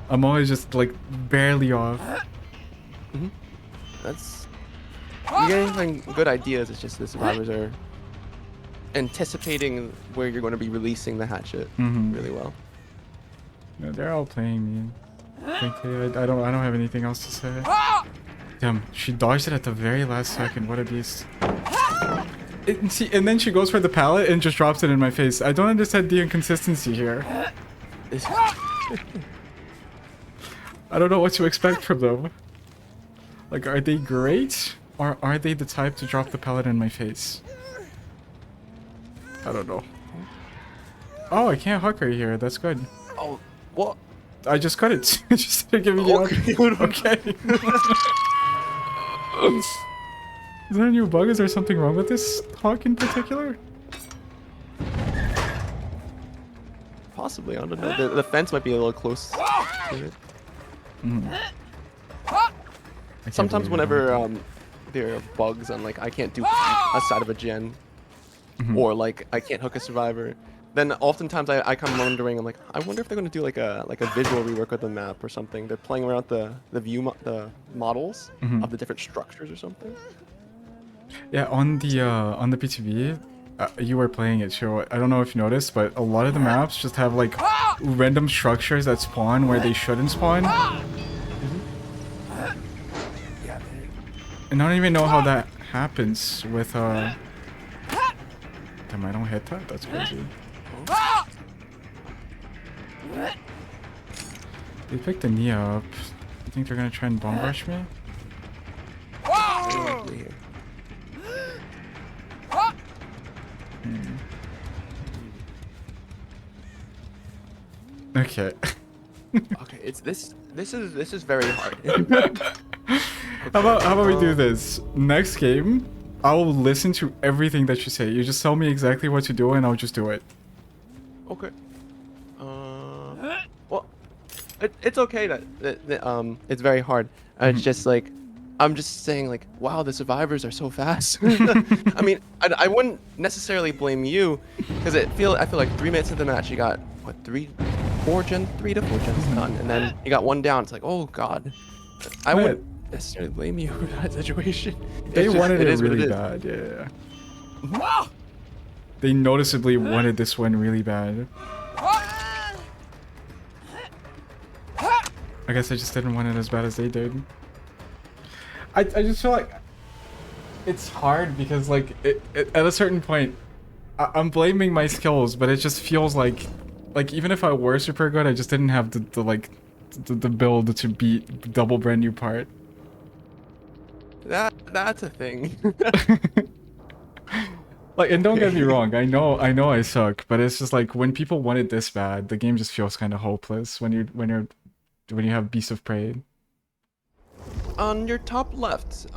I'm always just like barely off. You're getting some good ideas. It's just the survivors are anticipating where you're going to be releasing the hatchet really well. No, they're all playing me. I don't have anything else to say. Damn, she dodged it at the very last second. What a beast. And then she goes for the pallet and just drops it in my face. I don't understand the inconsistency here. I don't know what to expect from them. Like, are they great? Or are they the type to drop the pallet in my face? I don't know. Oh, I can't hook her here. That's good. Oh, what? I just cut it. Just started giving you okay. Is that a new bug? Is there something wrong with this hawk in particular? Possibly. I don't know. The fence might be a little close to it. Sometimes whenever there are bugs on like I can't do a side of a gen, or like I can't hook a survivor, then oftentimes I come wondering, I'm like, I wonder if they're gonna do like a visual rework of the map or something. They're playing around the the models of the different structures or something. Yeah, on the PTV, you were playing it, so I don't know if you noticed, but a lot of the maps just have like random structures that spawn where they shouldn't spawn. And I don't even know how that happens with Damn, I don't hit that? That's crazy. They picked the knee up. You think they're gonna try and bomb rush me? Okay. Okay, this is very hard. How about we do this? Next game, I'll listen to everything that you say. You just tell me exactly what to do and I'll just do it. Okay. Well, it's okay that it's very hard. It's just like I'm just saying like, wow, the survivors are so fast. I mean, I wouldn't necessarily blame you because I feel like 3 minutes into the match you got what 3 to 4 gens done, and then you got one down. It's like, oh god, I wouldn't necessarily blame you for that situation. They wanted it really bad, yeah. They noticeably wanted this one really bad. I guess I just didn't want it as bad as they did. I just feel like it's hard because like at a certain point I'm blaming my skills, but it just feels like even if I were super good, I just didn't have the build to beat double brand new part. That's a thing. Like, and don't get me wrong, I know I suck, but it's just like when people want it this bad, the game just feels kind of hopeless when you have Beast of Prey. On your top left,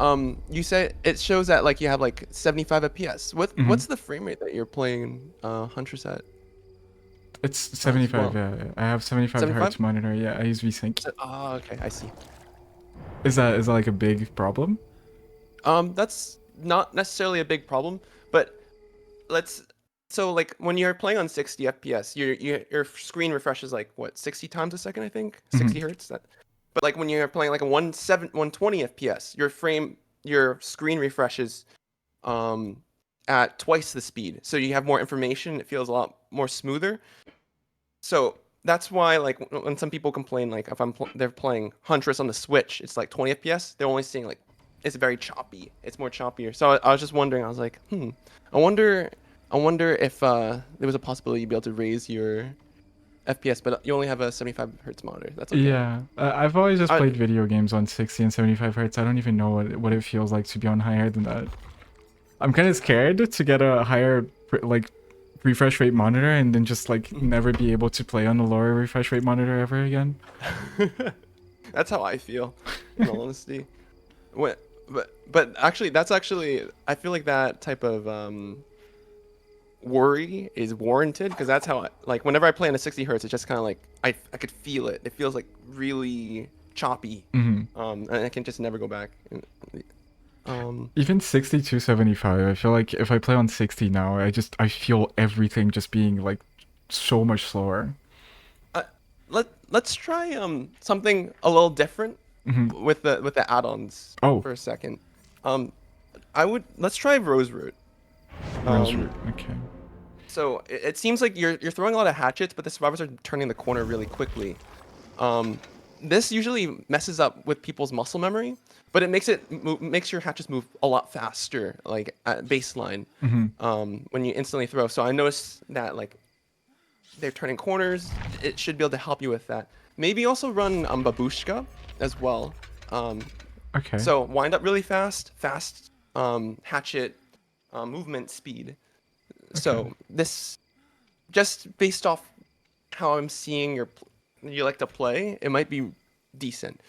you say it shows that like you have like 75 FPS. Mm-hmm. What's the frame rate that you're playing Huntress at? It's 75. well. Yeah, I have 75 75? hertz monitor. Yeah, I use VSync. Oh, okay, I see. Is that like a big problem? That's not necessarily a big problem, but so like when you're playing on 60 FPS, your screen refreshes like what 60 times a second, I think, 60 hertz. But like when you're playing like a 120 FPS, your screen refreshes at twice the speed, so you have more information. It feels a lot more smoother. So that's why like when some people complain like if they're playing Huntress on the Switch, it's like 20 FPS. They're only seeing like it's very choppy. It's more choppier. So I was just wondering. I was like, I wonder if there was a possibility you'd be able to raise your FPS, but you only have a 75 hertz monitor. That's okay. Yeah, I've always just played video games on 60 and 75 hertz. I don't even know what it feels like to be on higher than that. I'm kind of scared to get a higher like refresh rate monitor and then just like never be able to play on a lower refresh rate monitor ever again. That's how I feel, in all honesty. But actually, I feel like that type of worry is warranted because that's how like whenever I play on a 60 hertz, it's just kind of like I could feel it. It feels like really choppy, and I can just never go back. Even 60 to 75, I feel like if I play on 60 now, I feel everything just being like so much slower. Let's try something a little different with the add-ons for a second. Let's try Roseroot. Roseroot, okay. So it seems like you're throwing a lot of hatchets, but the survivors are turning the corner really quickly. This usually messes up with people's muscle memory, but it makes your hatchets move a lot faster, like at baseline, when you instantly throw. So I noticed that like they're turning corners. It should be able to help you with that. Maybe also run Babushka as well. Okay. So wind up really fast, hatchet, movement speed. Okay. So this, just based off how I'm seeing you like to play, it might be decent.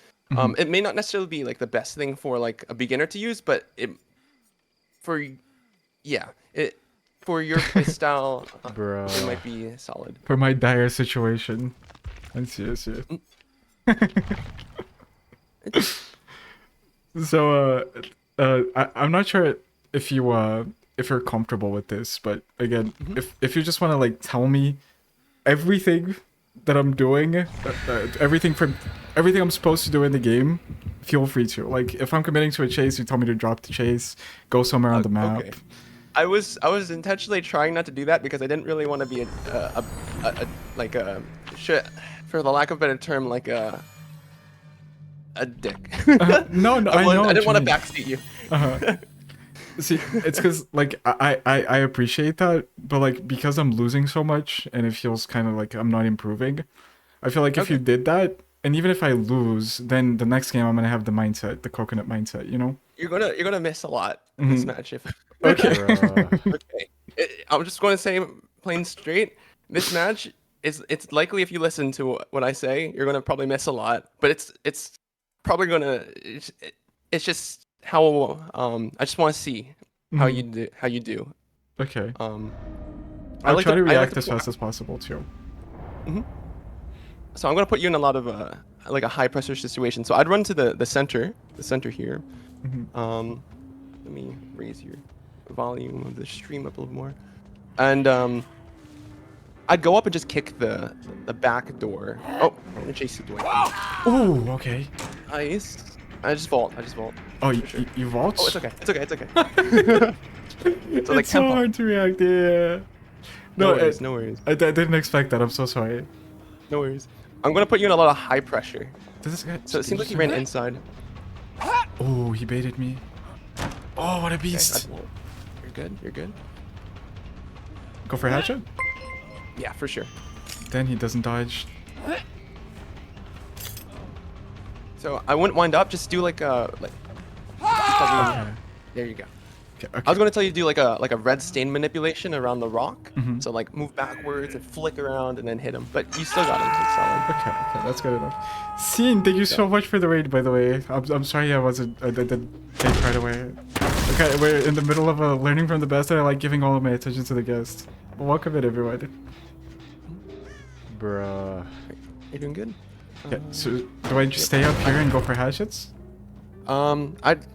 It may not necessarily be like the best thing for like a beginner to use, but for your play style, it might be solid. For my dire situation. I see. So I'm not sure if you're comfortable with this, but again, if you just want to like tell me everything that I'm doing, everything I'm supposed to do in the game, feel free to. Like if I'm committing to a chase, you tell me to drop the chase, go somewhere on the map. Okay. I was intentionally trying not to do that because I didn't really want to be for the lack of a better term, like a dick. No, I didn't want to backseat you. See, it's because like I appreciate that, but like because I'm losing so much and it feels kind of like I'm not improving, I feel like if you did that, and even if I lose, then the next game I'm gonna have the coconut mindset, you know? You're gonna miss a lot this match if. Okay. Okay. I'm just going to say plain straight. This match it's likely if you listen to what I say, you're gonna probably miss a lot, but it's probably gonna. It's just how I just want to see how you do. Okay. I'll try to react as fast as possible too. So I'm gonna put you in a lot of like a high pressure situation. So I'd run to the center here. Let me raise your volume of the stream up a little more, and I'd go up and just kick the back door. Oh, I'm gonna chase you away. Oh, okay. Nice. I just vault. Oh, you vault? Oh, it's okay. So It's like so hard to react. Yeah. No worries. I didn't expect that. I'm so sorry. No worries. I'm gonna put you in a lot of high pressure. So it seems like he ran inside. Oh, he baited me. Oh, what a beast. Okay, you're good. Go for hatchet? Yeah, for sure. Then he doesn't dodge. So I wouldn't wind up. Just do like. Okay. There you go. Okay, I was going to tell you to do like a red stain manipulation around the rock. Mhm. So like move backwards and flick around and then hit him. But you still got him. It's solid. Okay, that's good enough. Scene, thank you so much for the raid, by the way. I'm sorry I didn't take right away. Okay, we're in the middle of learning from the best, and I like giving all of my attention to the guests. Welcome in, everyone. Bruh. You're doing good. Okay, so do I just stay up here and go for hatchets? I'd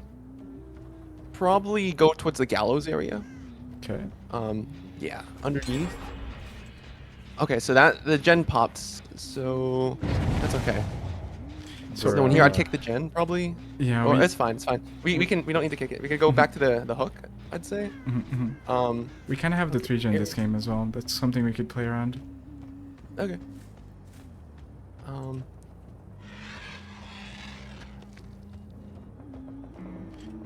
probably go towards the gallows area. Okay. Yeah, underneath. Okay, so the gen pops, so that's okay. So no one here. I'd kick the gen probably. Yeah. Or it's fine. It's fine. We don't need to kick it. We could go back to the hook. I'd say. We kind of have the 3-gen this game as well. That's something we could play around. Okay.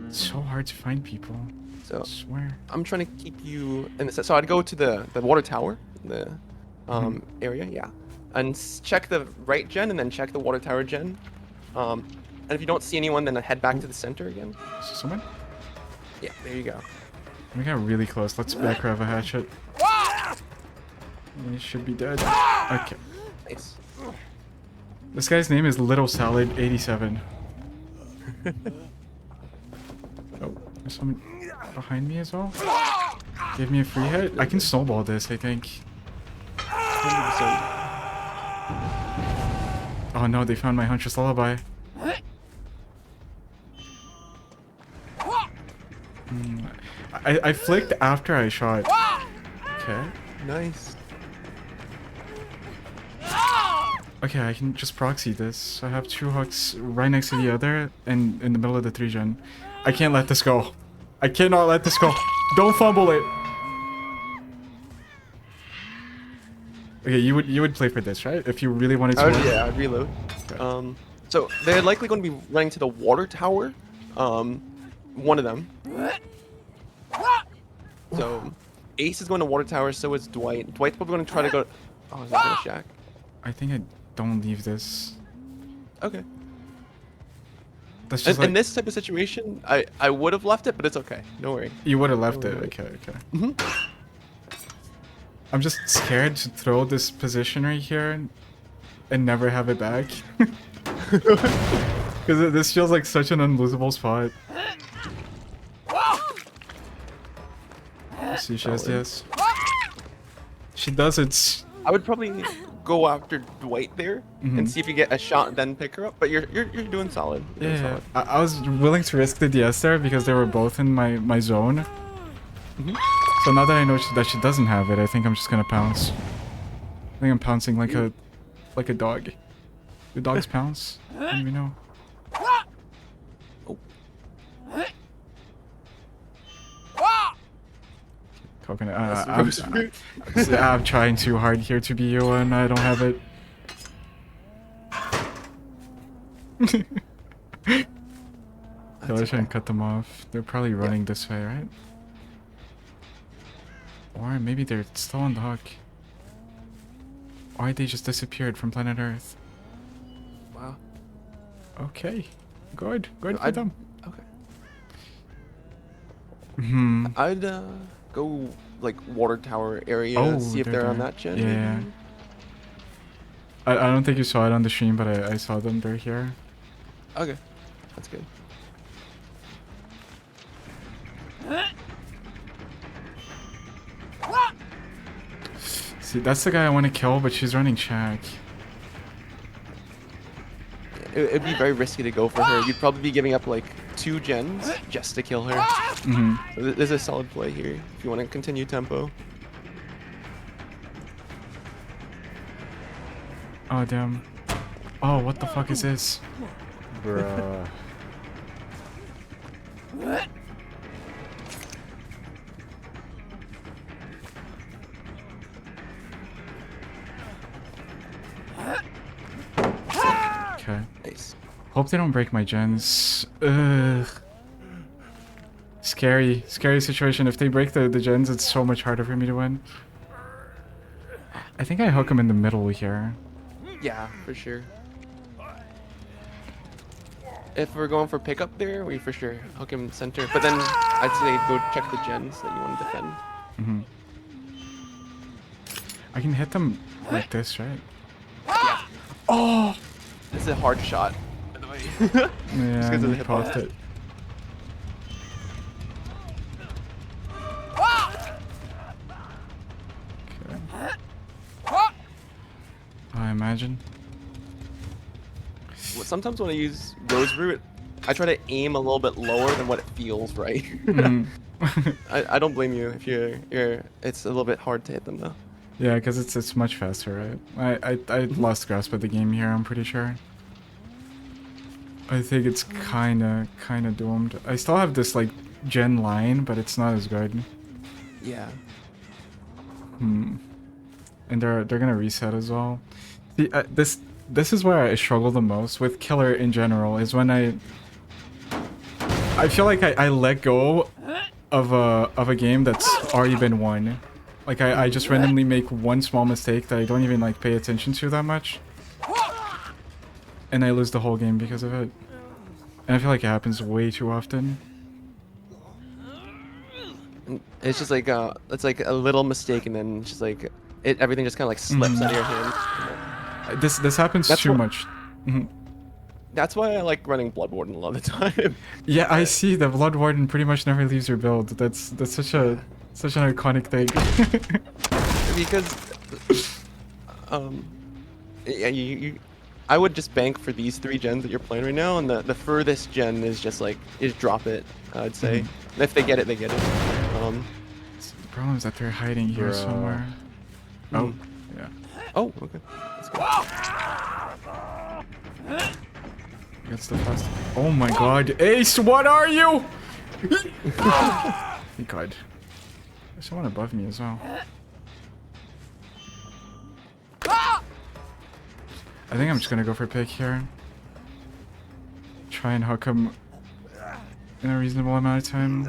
It's so hard to find people. So I swear. I'm trying to keep you in the. So I'd go to the water tower, the area, yeah, and check the right gen and then check the water tower gen. And if you don't see anyone, then head back to the center again. Is there someone? Yeah, there you go. We got really close. Let's back grab a hatchet. He should be dead. Okay. Nice. This guy's name is Little Salad 87. Oh, there's someone behind me as well. Give me a free hit. I can snowball this, I think. 100%. Oh no, they found my Huntress lullaby. I flicked after I shot. Okay. Nice. Okay, I can just proxy this. I have 2 hooks right next to the other and in the middle of the 3-gen. I can't let this go. I cannot let this go. Don't fumble it. Okay, you would play for this, right? If you really wanted to. Yeah, I'd reload. Okay. So they're likely going to be running to the water tower. One of them. So Ace is going to water tower. So is Dwight. Dwight's probably going to try to go. Oh, he's not going to shack. I think I don't leave this. Okay. That's just like, In this type of situation, I would have left it, but it's okay. Don't worry. you would have left it. Okay. I'm just scared to throw this position right here and never have it back. Because this feels like such an unlosable spot. Let's see, she has this. She does it. I would probably go after Dwight there and see if you get a shot, then pick her up. But you're doing solid. You're doing Yeah, solid. I was willing to risk the DS there because they were both in my zone. So now that I know that she doesn't have it, I think I'm just gonna pounce. I think I'm pouncing like a dog. Do dogs pounce? I don't even know. Oh. Coconut. That's I'm trying too hard here to be you, and I don't have it. Let's try and cut them off. They're probably running this way, right? Or maybe they're still on the hook. Or they just disappeared from planet Earth. Wow. Okay. Good for I'd- them. Okay. Hmm. I'd go like water tower area, Oh, see if they're on that gen. Yeah. maybe? I don't think you saw it on the stream, but I saw them. They're here. Okay, that's good. See, that's the guy I want to kill, but she's running shack. It'd be very risky to go for her. You'd probably be giving up like 2 gens just to kill her. So there's a solid play here if you want to continue tempo. Oh, damn. Oh, what the fuck is this? Bruh. Okay. Nice. Hope they don't break my gens. Ugh. Scary situation. If they break the gens, it's so much harder for me to win. I think I hook him in the middle here. Yeah, for sure. if we're going for pickup there, we for sure hook him center. But then I'd say go check the gens that you want to defend. Mm-hmm. I can hit them like this, right? Yeah. Oh! This is a hard shot, by the way. Yeah, Just 'cause of the I hitbox. paused it. Okay. I imagine. Sometimes when I use Rose Root, I try to aim a little bit lower than what it feels right. Mhm. I don't blame you if you're it's a little bit hard to hit them though. Yeah, because it's much faster, right? I lost grasp of the game here, I'm pretty sure. I think it's kinda doomed. I still have this like gen line, but it's not as good. Yeah. Hmm. And they're gonna reset as well. See, this is where I struggle the most with killer in general, is when I feel like I let go of a game that's already been won. Like I just randomly make one small mistake that I don't even like pay attention to that much, and I lose the whole game because of it. And I feel like it happens way too often. And it's just like it's like a little mistake and then just like everything just kind of like slips out of your hand. This happens That's too what- much. Mhm. That's why I like running Blood Warden a lot of the time. Yeah, I see. The Blood Warden pretty much never leaves your build. That's such an iconic thing. Because yeah, I would just bank for these 3 gens that you're playing right now, and the furthest gen is just like drop it, I'd say. And if they get it, they get it. The problem is that they're hiding here Bruh. somewhere. Oh, yeah. Oh, okay. Let's go. That's the fast. Oh my god, Ace, what are you? Thank god. There's someone above me as well. I think I'm just gonna go for pick here. Try and hook him in a reasonable amount of time.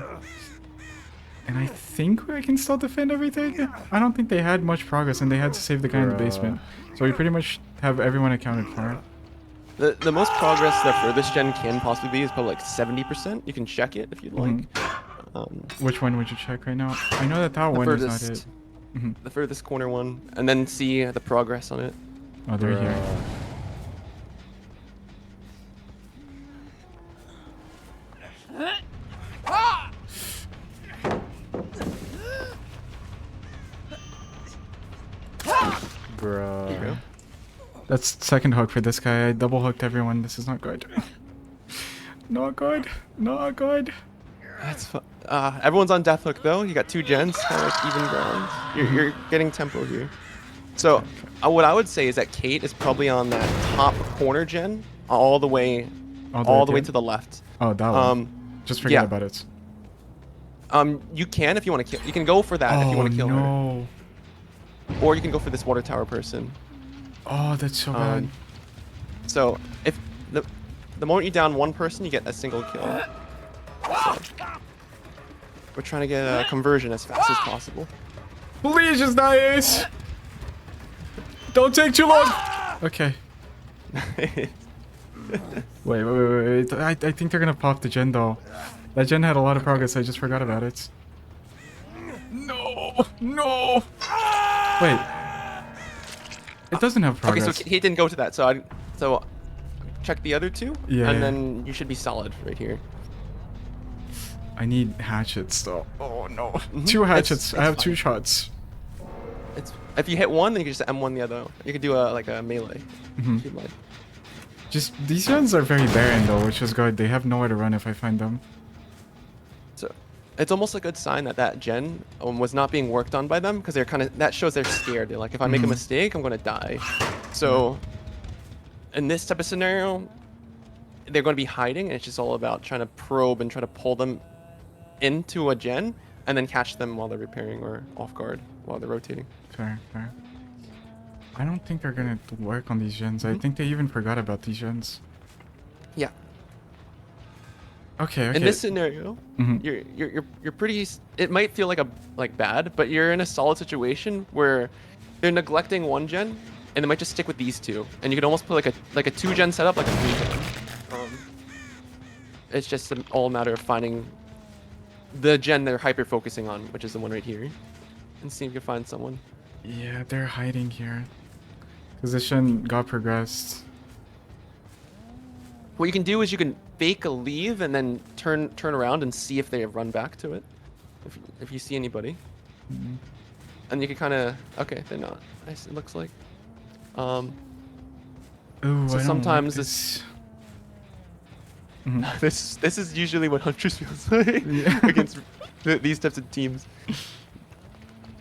And I think I can still defend everything. I don't think they had much progress, and they had to save the guy in the basement. So we pretty much have everyone accounted for. The most progress the furthest gen can possibly be is probably like 70%. You can check it if you'd like. Which one would you check right now? I know that The one is not it. furthest, the furthest corner one, and then see the progress on it. Oh, they're here. Bruh. There you go. That's second hook for this guy. I double hooked everyone. This is not good. Not good. Not good. That's fun. Everyone's on death hook though. You got 2 gens, kind of like even ground. You're getting tempo here. So what I would say is that Kate is probably on that top corner gen, all the way to the left. Oh, that one. Just forget yeah. about it. You can if you want to kill. You can go for that if you want to kill her, no. or you can go for this water tower person. Oh, that's so bad. So if the moment you down one person, you get a single kill. So, we're trying to get a conversion as fast as possible. Please just die, Ace. Don't take too long. Okay. Wait. I think they're gonna pop the gen though. That gen had a lot of progress. I just forgot about it. No. Wait. It doesn't have progress. Okay, so he didn't go to that. So check the other 2, Yeah, and yeah. then you should be solid right here. I need hatchets though. Oh no. 2 hatchets. I have it's 2 fine. shots. If you hit one, then you can just M1 the other. You could do like a melee. If you'd like. Just these gens are very barren though, which is good. They have nowhere to run if I find them. So it's almost a good sign that gen was not being worked on by them, because they're that shows they're scared. They're like, if I make a mistake, I'm gonna die. So in this type of scenario, they're going to be hiding, and it's just all about trying to probe and try to pull them into a gen, and then catch them while they're repairing or off guard while they're rotating. Fair. I don't think they're gonna work on these gens. I think they even forgot about these gens. Yeah. Okay. In this scenario, you're pretty. It might feel like bad, but you're in a solid situation where they're neglecting one gen, and they might just stick with these 2, and you could almost put like a 2 gen setup, like a 3 gen. it's just all a matter of finding the gen they're hyper focusing on, which is the one right here, and see if you can find someone. Yeah, they're hiding here. Position got progressed. What you can do is you can fake a leave and then turn around and see if they run back to it. If you see anybody, and you can kind of they're not. Nice, it looks like. Ooh, So I don't sometimes like this Mhm. this is usually what Huntress feels like Yeah. against these types of teams.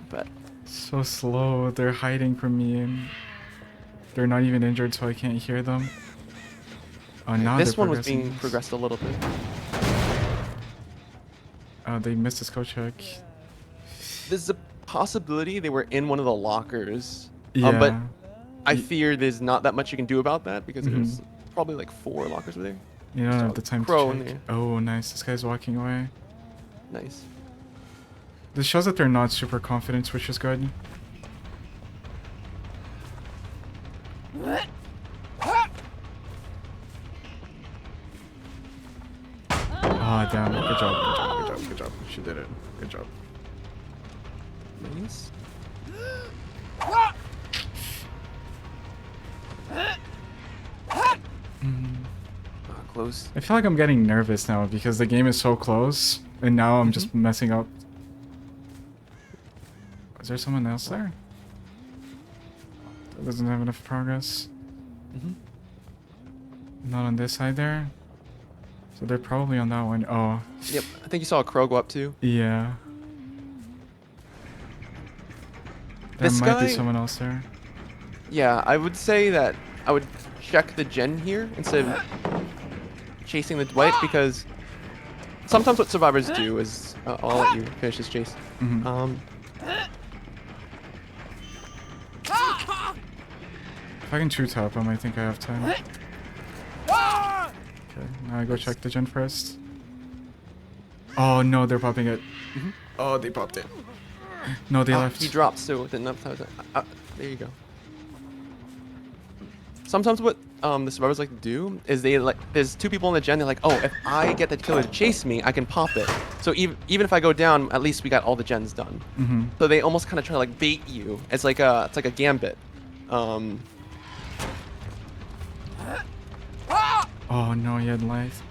But So slow. They're hiding from me, and they're not even injured, so I can't hear them. Oh, now this they're one was progressing. being progressed a little bit. Oh, they missed a skill check. There's a possibility they were in one of the lockers. Yeah. But I fear there's not that much you can do about that because there's Mhm. probably like 4 lockers over there. You don't Saw have the time crow to in check. there. Oh, nice. This guy's walking away. Nice. This shows that they're not super confident, which is good. Ah, damn. Good job, good job, good job, good job. She did it. Good job. Nice. Close. I feel like I'm getting nervous now because the game is so close, and now I'm just messing up. Is there someone else there? That doesn't have enough progress. Not on this side there. So they're probably on that one. Oh. Yep. I think you saw a crow go up too. Yeah. There This might be guy- someone else there. Yeah, I would say that I would check the gen here instead of chasing the Dwight because sometimes what survivors do is I'll let you finish this chase. Mhm. If I can shoot top him, I think I have time. Okay, now I go check the gen first. Oh no, they're popping it. Oh, they popped it. No, they left. He dropped, so then there you go. Sometimes what the survivors like to do is there's 2 people in the gen. They're like, oh, if I get the killer to chase me, I can pop it. So even if I go down, at least we got all the gens done. So they almost kind of try to like bait you. It's like a gambit. Oh no, he had life.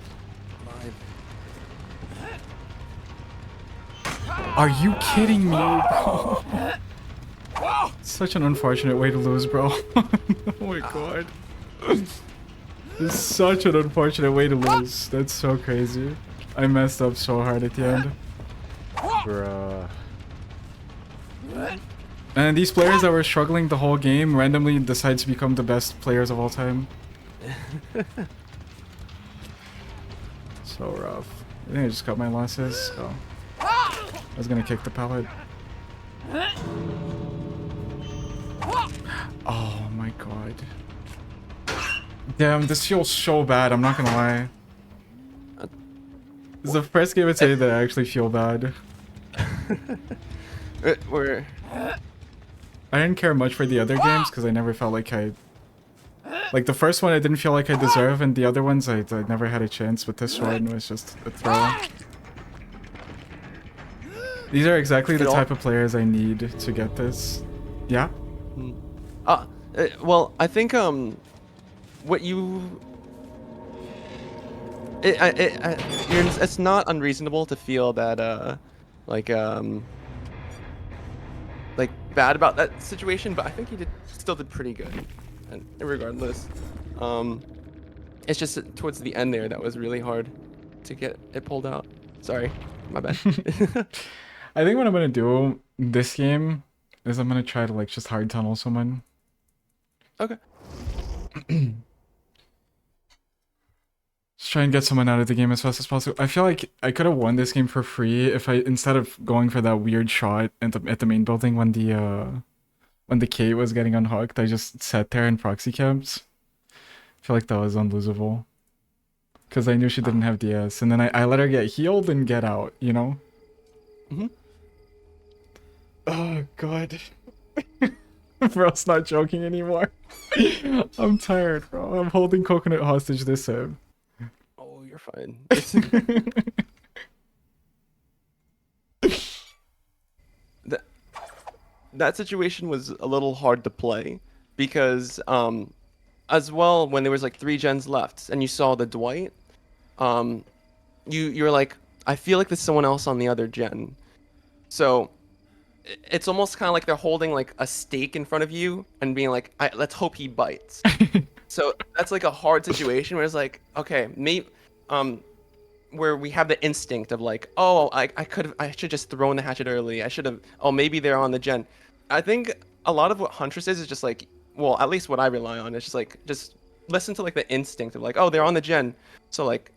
Are you kidding me, bro? Such an unfortunate way to lose, bro. Oh my god. It's such an unfortunate way to lose. That's so crazy. I messed up so hard at the end. Bruh. And these players that were struggling the whole game randomly decide to become the best players of all time. So rough. I think I just got my losses. So I was gonna kick the pallet. Oh my god. Damn, this feels so bad, I'm not gonna lie. This is the first game today that I actually feel bad. We're I didn't care much for the other games because I never felt like like the first one I didn't feel like I deserved, and the other ones I never had a chance, but this one was just a throw. These are exactly the type of players I need to get this. Yeah? well, I think what you it's not unreasonable to feel that like bad about that situation, but I think he still did pretty good, and regardless, it's just towards the end there that was really hard to get it pulled out. Sorry, my bad. I think what I'm gonna do this game is I'm gonna try to like just hard tunnel someone. Okay. Just try and get someone out of the game as fast as possible. I feel like I could have won this game for free if I, instead of going for that weird shot at the main building when the K was getting unhooked, I just sat there and proxy camped. I feel like that was unlosable. Because I knew she didn't have DS, and then I let her get healed and get out, you know? Oh god. Bro's not joking anymore. I'm tired, bro. I'm holding Coconut hostage this time. you're fine. that that situation was a little hard to play because as well when there was like 3 gens left and you saw the Dwight, you're like, I feel like there's someone else on the other gen. So it's almost kind of like they're holding like a steak in front of you and being like, let's hope he bites. So that's like a hard situation where it's like, okay, maybe where we have the instinct of like, oh, I should just throw in the hatchet early. I should have, oh, maybe they're on the gen. I think a lot of what Huntress is just like, well, at least what I rely on is just like, just listen to like the instinct of like, oh, they're on the gen. So like,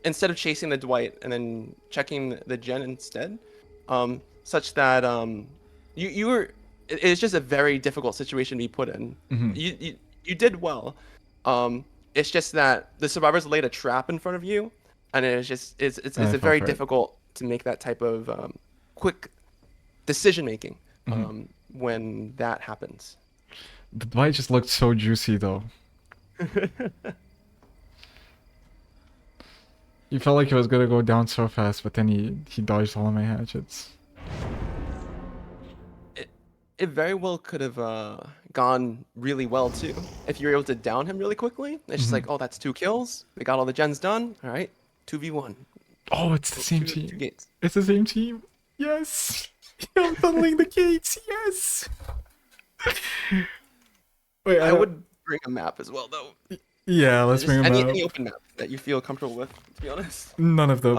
instead of chasing the Dwight and then checking the gen instead, such that you were, it's just a very difficult situation to be put in. You did well. It's just that the survivors laid a trap in front of you, and it's very difficult to make that type of quick decision making when that happens. The Dwight just looked so juicy though. You felt like it was gonna go down so fast, but then he dodged all of my hatchets. It very well could have gone really well too if you were able to down him really quickly. It's just like, oh, that's 2 kills. They got all the gens done. All right, 2v1. Oh, it's the same team. 2 gates. It's the same team. Yes. I'm tunneling the gates. Yes. Wait, I would bring a map as well though. Yeah, let's bring a map. Any open map that you feel comfortable with, to be honest. None of them.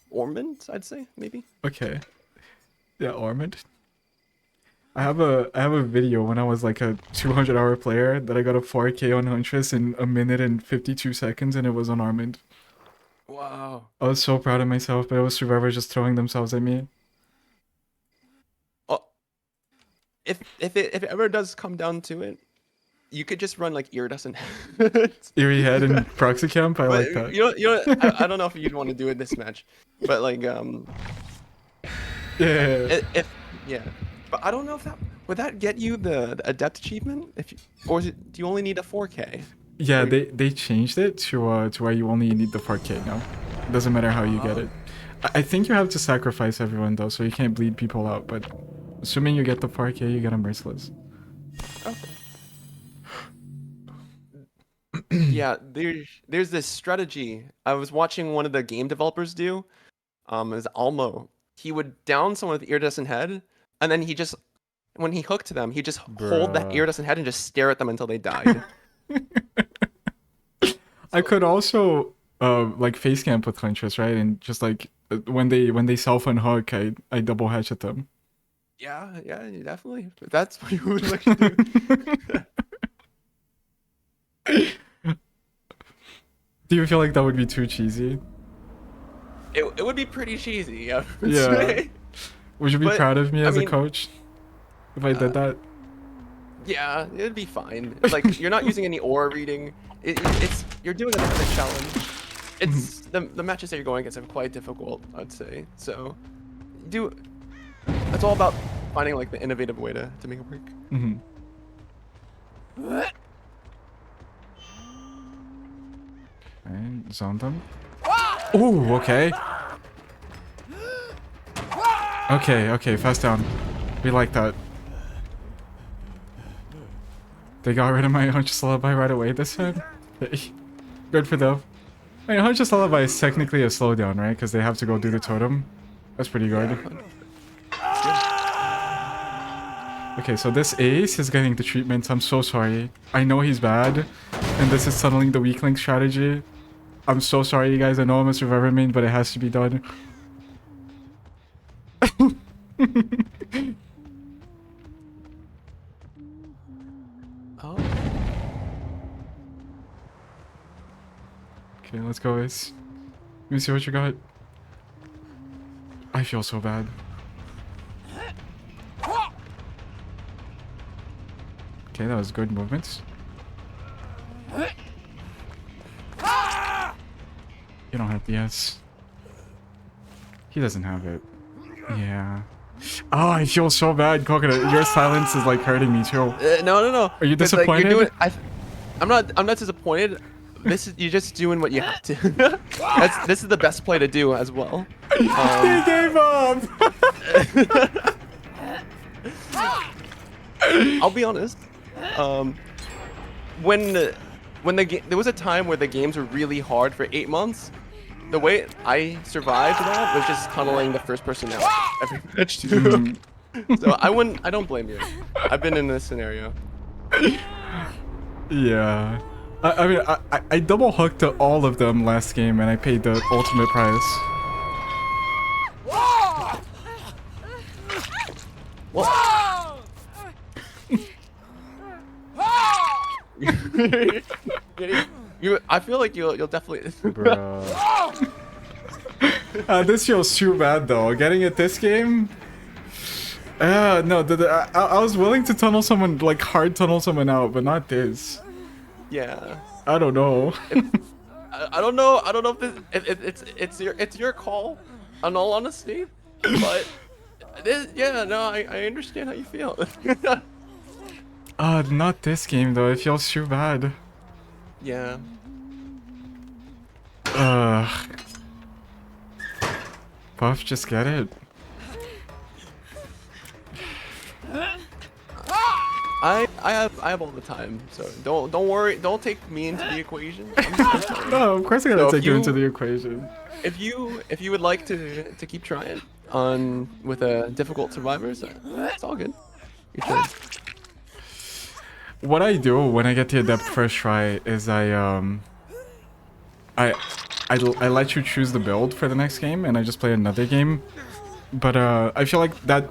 Ormond, I'd say maybe. Okay. Yeah, Ormond. I have a video when I was like a 200-hour player that I got a 4K on Huntress in 1 minute and 52 seconds, and it was on Ormond. Wow. I was so proud of myself, but it was survivors just throwing themselves at me. Oh, if it ever does come down to it, you could just run like iridescent. Eerie head and proxy camp. I like that. You know, I don't know if you'd want to do it this match, but like yeah. But I don't know if that would that get you the adept achievement or do you only need a 4K? Yeah, they changed it to where you only need the 4K now. It doesn't matter how you get it. I think you have to sacrifice everyone though, so you can't bleed people out. But assuming you get the 4K, you get a merciless. Okay. Yeah, there's this strategy. I was watching one of the game developers do. Is Almo. He would down someone with the iridescent head, and then he just, when he hooked them, he just hold that iridescent head and just stare at them until they died. I could also like face camp with Huntress, right? And just like when they self unhook, I double hatchet them. Yeah, definitely. If that's what you would like to do. Do you feel like that would be too cheesy? It would be pretty cheesy, yeah. Would you be proud of me as a coach if I did that? Yeah, it'd be fine. Like you're not using any aura reading. It's you're doing another challenge. It's the matches that you're going against are quite difficult, I'd say. So, it's all about finding like the innovative way to make it work. Okay, zone them. Ooh, okay. Okay, fast down. We like that. They got rid of my Huntress Lullaby right away this time. Good for them. I mean, Huntress Lullaby is technically a slowdown, right? Because they have to go do the totem. That's pretty good. Okay, so this ace is getting the treatment. I'm so sorry. I know he's bad. And this is tunneling the weak link strategy. I'm so sorry, you guys. I know I'm a survivor main, but it has to be done. Oh. Okay, let's go, Ace. Let me see what you got. I feel so bad. Okay, that was good movements. You don't have the S. He doesn't have it. Yeah. Oh, I feel so bad, Coconut. Your silence is like hurting me too. No. Are you 'Cause, like, disappointed? you're doing, I'm not disappointed. You're just doing what you have to. This is the best play to do as well. He gave up. I'll be honest. When there was a time where the games were really hard for 8 months. The way I survived that was just tunneling the first person out every match too. So I don't blame you. I've been in this scenario. Yeah. I mean, I double hooked to all of them last game, and I paid the ultimate price. I feel like you'll definitely. Bruh. This feels too bad though. Getting it this game. No, I was willing to tunnel someone, like hard tunnel someone out, but not this. Yeah. I don't know. I don't know. I don't know if it's your call. In all honesty, but yeah, no, I understand how you feel. Not this game though. It feels too bad. Yeah. Puff, just get it. I have all the time, so don't worry. Don't take me into the equation. I'm sorry. No, of course I gotta So take you into the equation. If you would like to keep trying on with difficult survivors, it's all good. Your turn. What I do when I get the adept first try is I let you choose the build for the next game, and I just play another game. But I feel like that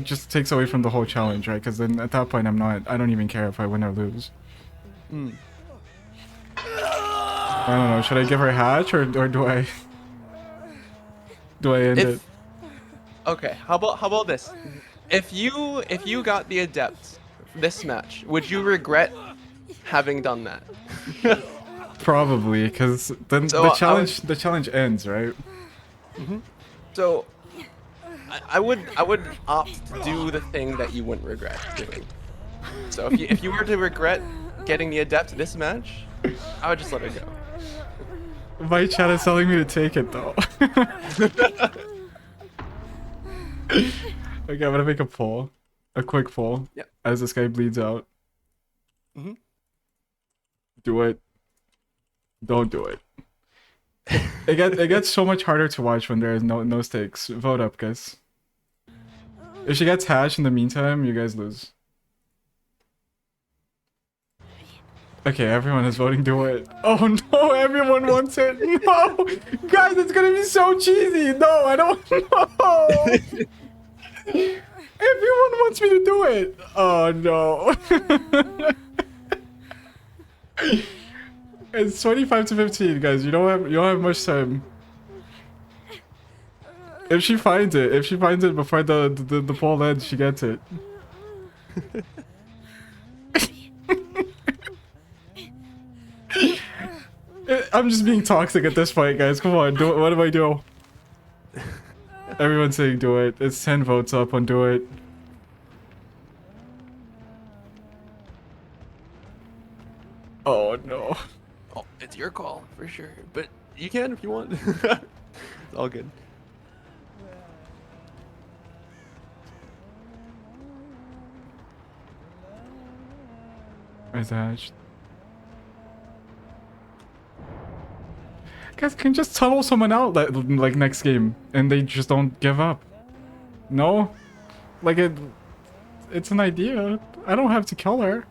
just takes away from the whole challenge, right? Because then at that point I don't even care if I win or lose. I don't know. Should I give her a hatch or do I end it? Okay, how about this? If you got the adept this match, would you regret having done that? Probably, because then So, the challenge ends, right? So I would opt to do the thing that you wouldn't regret doing. So if you were to regret getting the adept this match, I would just let it go. My chat is telling me to take it though. Okay, I'm gonna make a poll. A quick poll. Yep. As this guy bleeds out. Do it. Don't do it. It gets so much harder to watch when there is no stakes. Vote up, guys. If she gets hatched in the meantime, you guys lose. Okay, everyone is voting do it. Oh no, everyone wants it. No! Guys, it's gonna be so cheesy. No, I don't know. Everyone wants me to do it. Oh no. It's 25 to 15, guys. You don't have much time. If she finds it before the poll ends, she gets it. I'm just being toxic at this point, guys. Come on, do it. What do I do? Everyone's saying do it. It's 10 votes up on do it. Oh no. Oh, it's your call for sure, but you can if you want. It's all good. Where's that? Guys can just tunnel someone out like next game, and they just don't give up. No, like it's an idea. I don't have to kill her.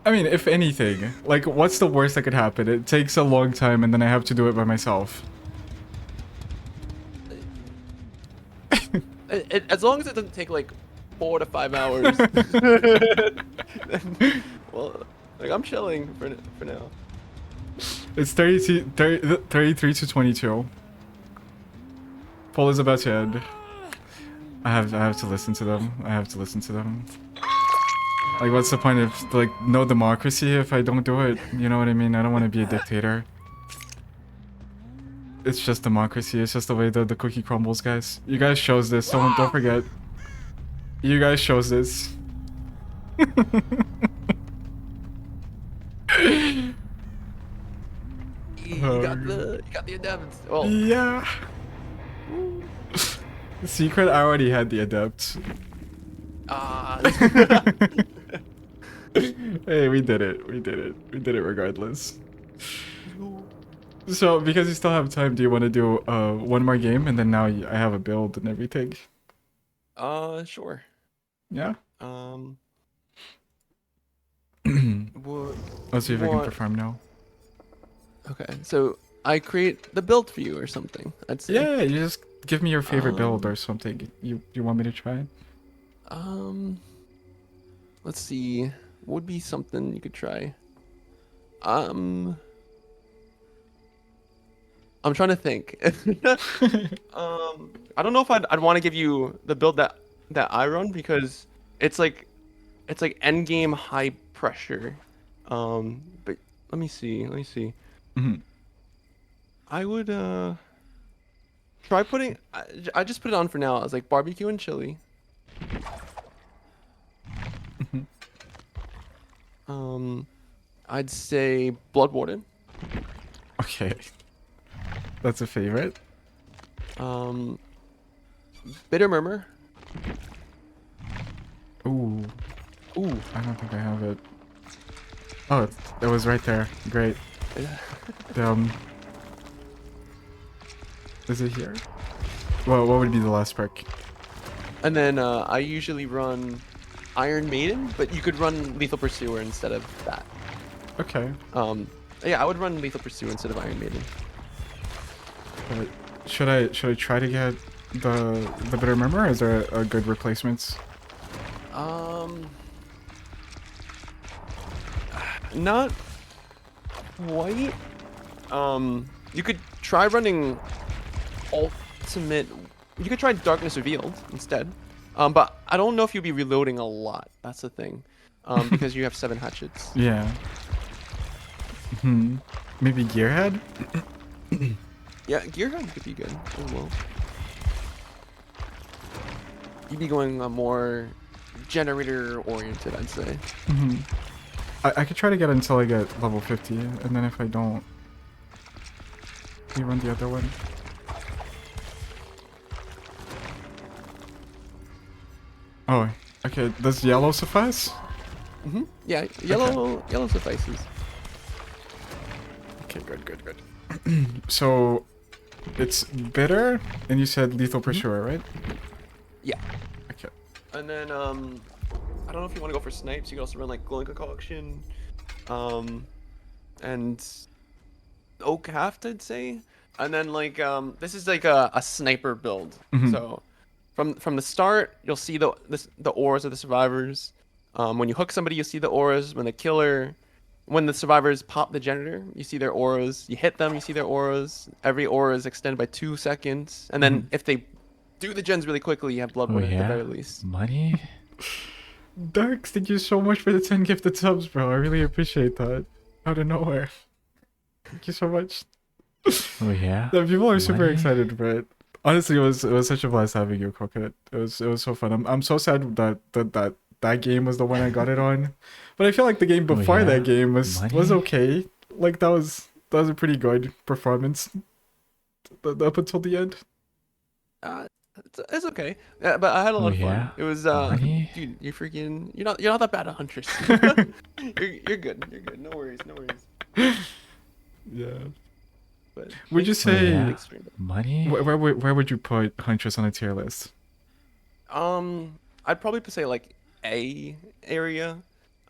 I mean, if anything, like, what's the worst that could happen? It takes a long time, and then I have to do it by myself. As long as it doesn't take like 4 to 5 hours. Well, like I'm chilling for now. It's 33 to 22. Poll is about to end. I have to listen to them. I have to listen to them. Like, what's the point of, like, no democracy if I don't do it? You know what I mean? I don't want to be a dictator. It's just democracy. It's just the way the cookie crumbles, guys. You guys chose this. Don't forget. You guys chose this. You got the adept. Oh. Yeah. Secret, I already had the adept. Hey, we did it. We did it. We did it regardless. So, because you still have time, do you want to do one more game and then now I have a build and everything? Sure. Yeah. Let's see if I can perform now. Okay, so I create the build for you or something. I'd say. Yeah, you just give me your favorite build or something. You want me to try? Let's see. What would be something you could try? I'm trying to think. I don't know if I'd want to give you the build that I run because it's like endgame high pressure. But let me see. Mm-hmm. I would try putting. I just put it on for now. I was like barbecue and chili. I'd say Blood Warden. Okay. That's a favorite. Bitter Murmur. Ooh. I don't think I have it. Oh, it was right there. Great. Is it here? Well, what would be the last perk? And then I usually run Iron Maiden, but you could run Lethal Pursuer instead of that. Okay. Yeah, I would run Lethal Pursuer instead of Iron Maiden. But should I try to get the Bitter Murmur, or is there a good replacements? Not quite. You could try running Ultimate. You could try Darkness Revealed instead. But I don't know if you'll be reloading a lot. That's the thing. Because you have 7 hatchets. Yeah. Maybe Gearhead? Yeah, Gearhead could be good as well. You'd be going more generator oriented, I'd say. I could try to get it until I get level 50, and then if I don't, you run the other one. Oh, okay. Does yellow suffice? Yeah, yellow suffices. Okay, good. So, it's bitter, and you said lethal pursuer, right? Yeah. Okay. And then I don't know if you want to go for snipes. You can also run like glowing concoction, and oak haft, I'd say. And then like this is like a sniper build. So from the start, you'll see the auras of the survivors. When you hook somebody, you see the auras. When the survivors pop the janitor, you see their auras. You hit them, you see their auras. Every aura is extended by 2 seconds. And then if they do the gens really quickly, you have blood at the very least. Money? Darks, thank you so much for the 10 gifted subs, bro. I really appreciate that. Out of nowhere. Thank you so much. Oh yeah. The people are super Money? excited for it. Honestly, it was such a blast having you, Coconut. It was so fun. I'm so sad that game was the one I got it on. But I feel like the game before yeah. that game was Money? okay. Like that was a pretty good performance up until the end. It's okay. Yeah, but I had a lot of fun. yeah? It was Money? dude, you're not that bad at Huntress. you're good. No worries. Yeah. But Would you say yeah. Money? where would you put Huntress on a tier list? I'd probably say like A area.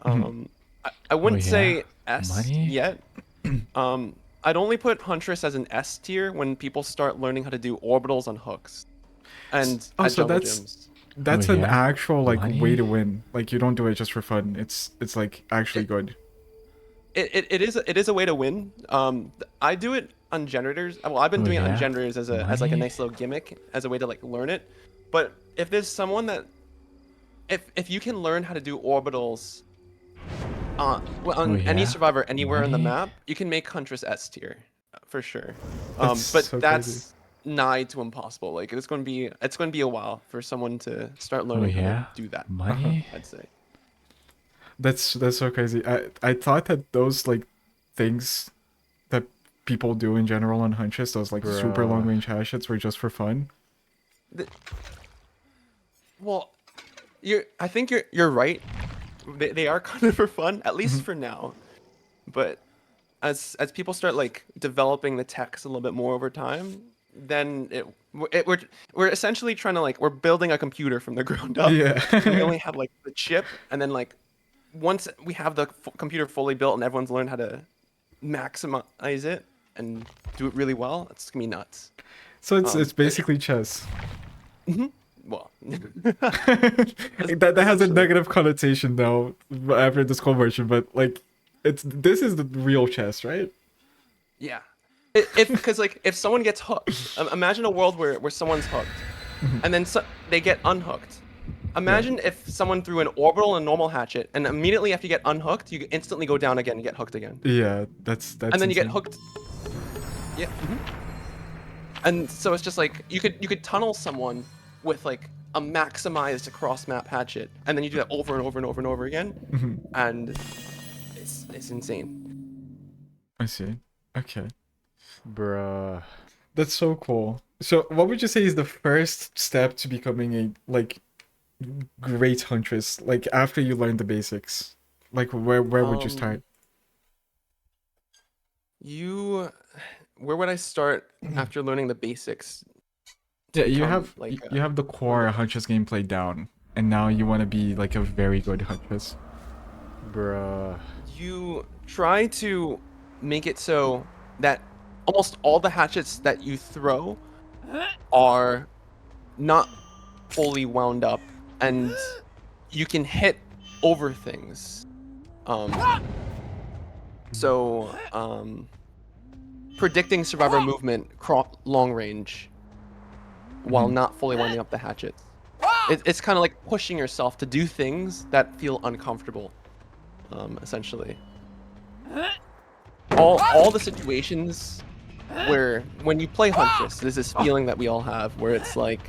I wouldn't say S Money? yet. I'd only put Huntress as an S tier when people start learning how to do orbitals on hooks. And Oh, at so jungle that's gyms. that's Oh, an yeah? actual like Money? way to win. Like you don't do it just for fun. It's like actually good. it is a way to win. I do it on generators. Well, I've been Oh, doing it on yeah? generators as like a Money? nice little gimmick, as a way to like learn it. But if there's someone that, if you can learn how to do orbitals well, on Oh, any yeah? survivor anywhere on the Money? map, you can make Huntress S tier, for sure. That's But so that's crazy. nigh to impossible. Like it's going to be a while for someone to start Oh, learning how to yeah? do that. Money? I'd say. That's so crazy. I thought that those like things that people do in general on Huntress, those like super long Bruh. range hatchets, were just for fun. Well, I think you're right. They are kind of for fun, at least for now. But as people start like developing the techs a little bit more over time, then we're essentially trying to like, we're building a computer from the ground up. Yeah. And we only have like the chip, and then like once we have the computer fully built and everyone's learned how to maximize it and do it really well, it's gonna be nuts. So it's basically chess. Well, That has a negative connotation though after this conversion, but like this is the real chess, right? yeah. Because like if someone gets hooked, imagine a world where someone's hooked, and then they get unhooked. Imagine if someone threw an orbital and normal hatchet, and immediately after you get unhooked, you instantly go down again and get hooked again. Yeah, that's And then you get insane. hooked. Yeah. And so it's just like you could tunnel someone with like a maximized cross map hatchet, and then you do that over and over and over and over again, and it's insane. I see. Okay. Bruh. That's so cool. So what would you say is the first step to becoming a like great huntress? Like after you learn the basics, like where would you start? Where would I start after learning the basics? Yeah, you become, have like, you have the core huntress gameplay down, and now you want to be like a very good huntress. Bruh. You try to make it so that almost all the hatchets that you throw are not fully wound up, and you can hit over things. Predicting survivor movement long range while not fully winding up the hatchets. It's kind of like pushing yourself to do things that feel uncomfortable, essentially. All the situations where when you play Huntress, there's this feeling that we all have where it's like,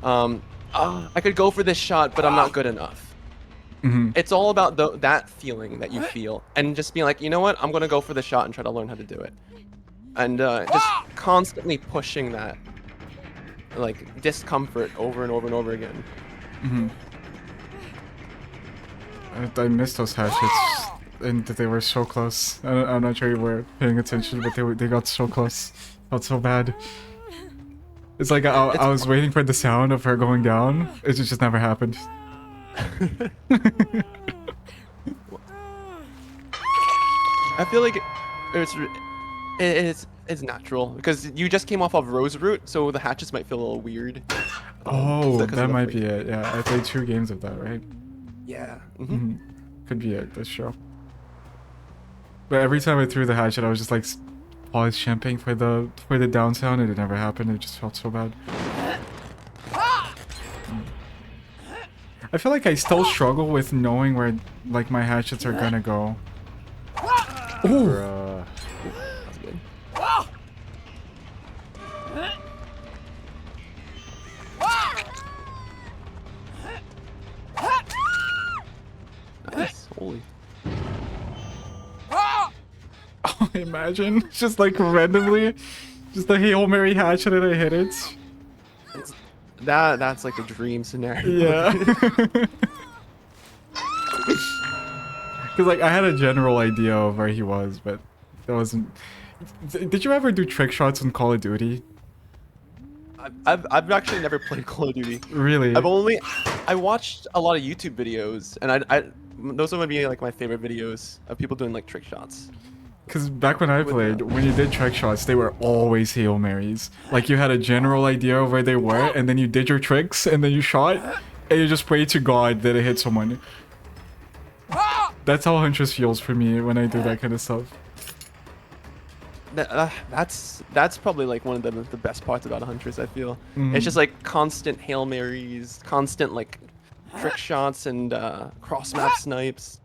I could go for this shot, but I'm not good enough. It's all about that feeling that you feel, and just being like, you know what, I'm gonna go for the shot and try to learn how to do it, and just constantly pushing that like discomfort over and over and over again. I missed those hatchets, and they were so close. I'm not sure you were paying attention, but they got so close. Felt so bad. It's like I was waiting for the sound of her going down. It just never happened. I feel like it's natural because you just came off of Rose Root, so the hatches might feel a little weird. Oh, because of that the might fleet. be it. Yeah, I played 2 games of that, right? Yeah. Could be it. That's true. But every time I threw the hatchet, I was just like pause champing for the down sound, and it never happened. It just felt so bad. I feel like I still struggle with knowing where like my hatchets are gonna go. Bruh. That's good. Nice. Holy. Imagine just like randomly, just a Hail Mary hatchet and I hit it. That's like a dream scenario. Yeah. Because like I had a general idea of where he was, but that wasn't. Did you ever do trick shots in Call of Duty? I've actually never played Call of Duty. Really? I watched a lot of YouTube videos, and those are gonna be like my favorite videos of people doing like trick shots. Because back when I played, when you did trick shots, they were always Hail Marys. Like you had a general idea of where they were, and then you did your tricks, and then you shot, and you just prayed to God that it hit someone. That's how Huntress feels for me when I do that kind of stuff. That's probably like one of the best parts about Huntress. I feel it's just like constant Hail Marys, constant like trick shots and cross map snipes.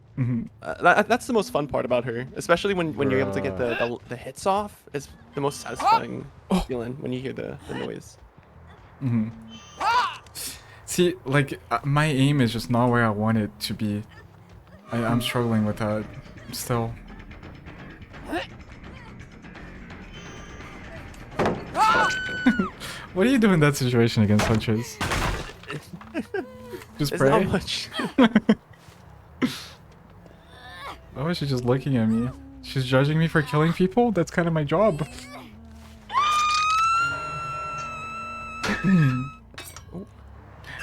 That's the most fun part about her, especially when you're able to get the hits off. It's the most satisfying feeling when you hear the noise. See, like my aim is just not where I want it to be. I'm struggling with that still. What do you do in that situation against Huntress? Just It's pray? not much. Oh, she's just looking at me. She's judging me for killing people? That's kind of my job.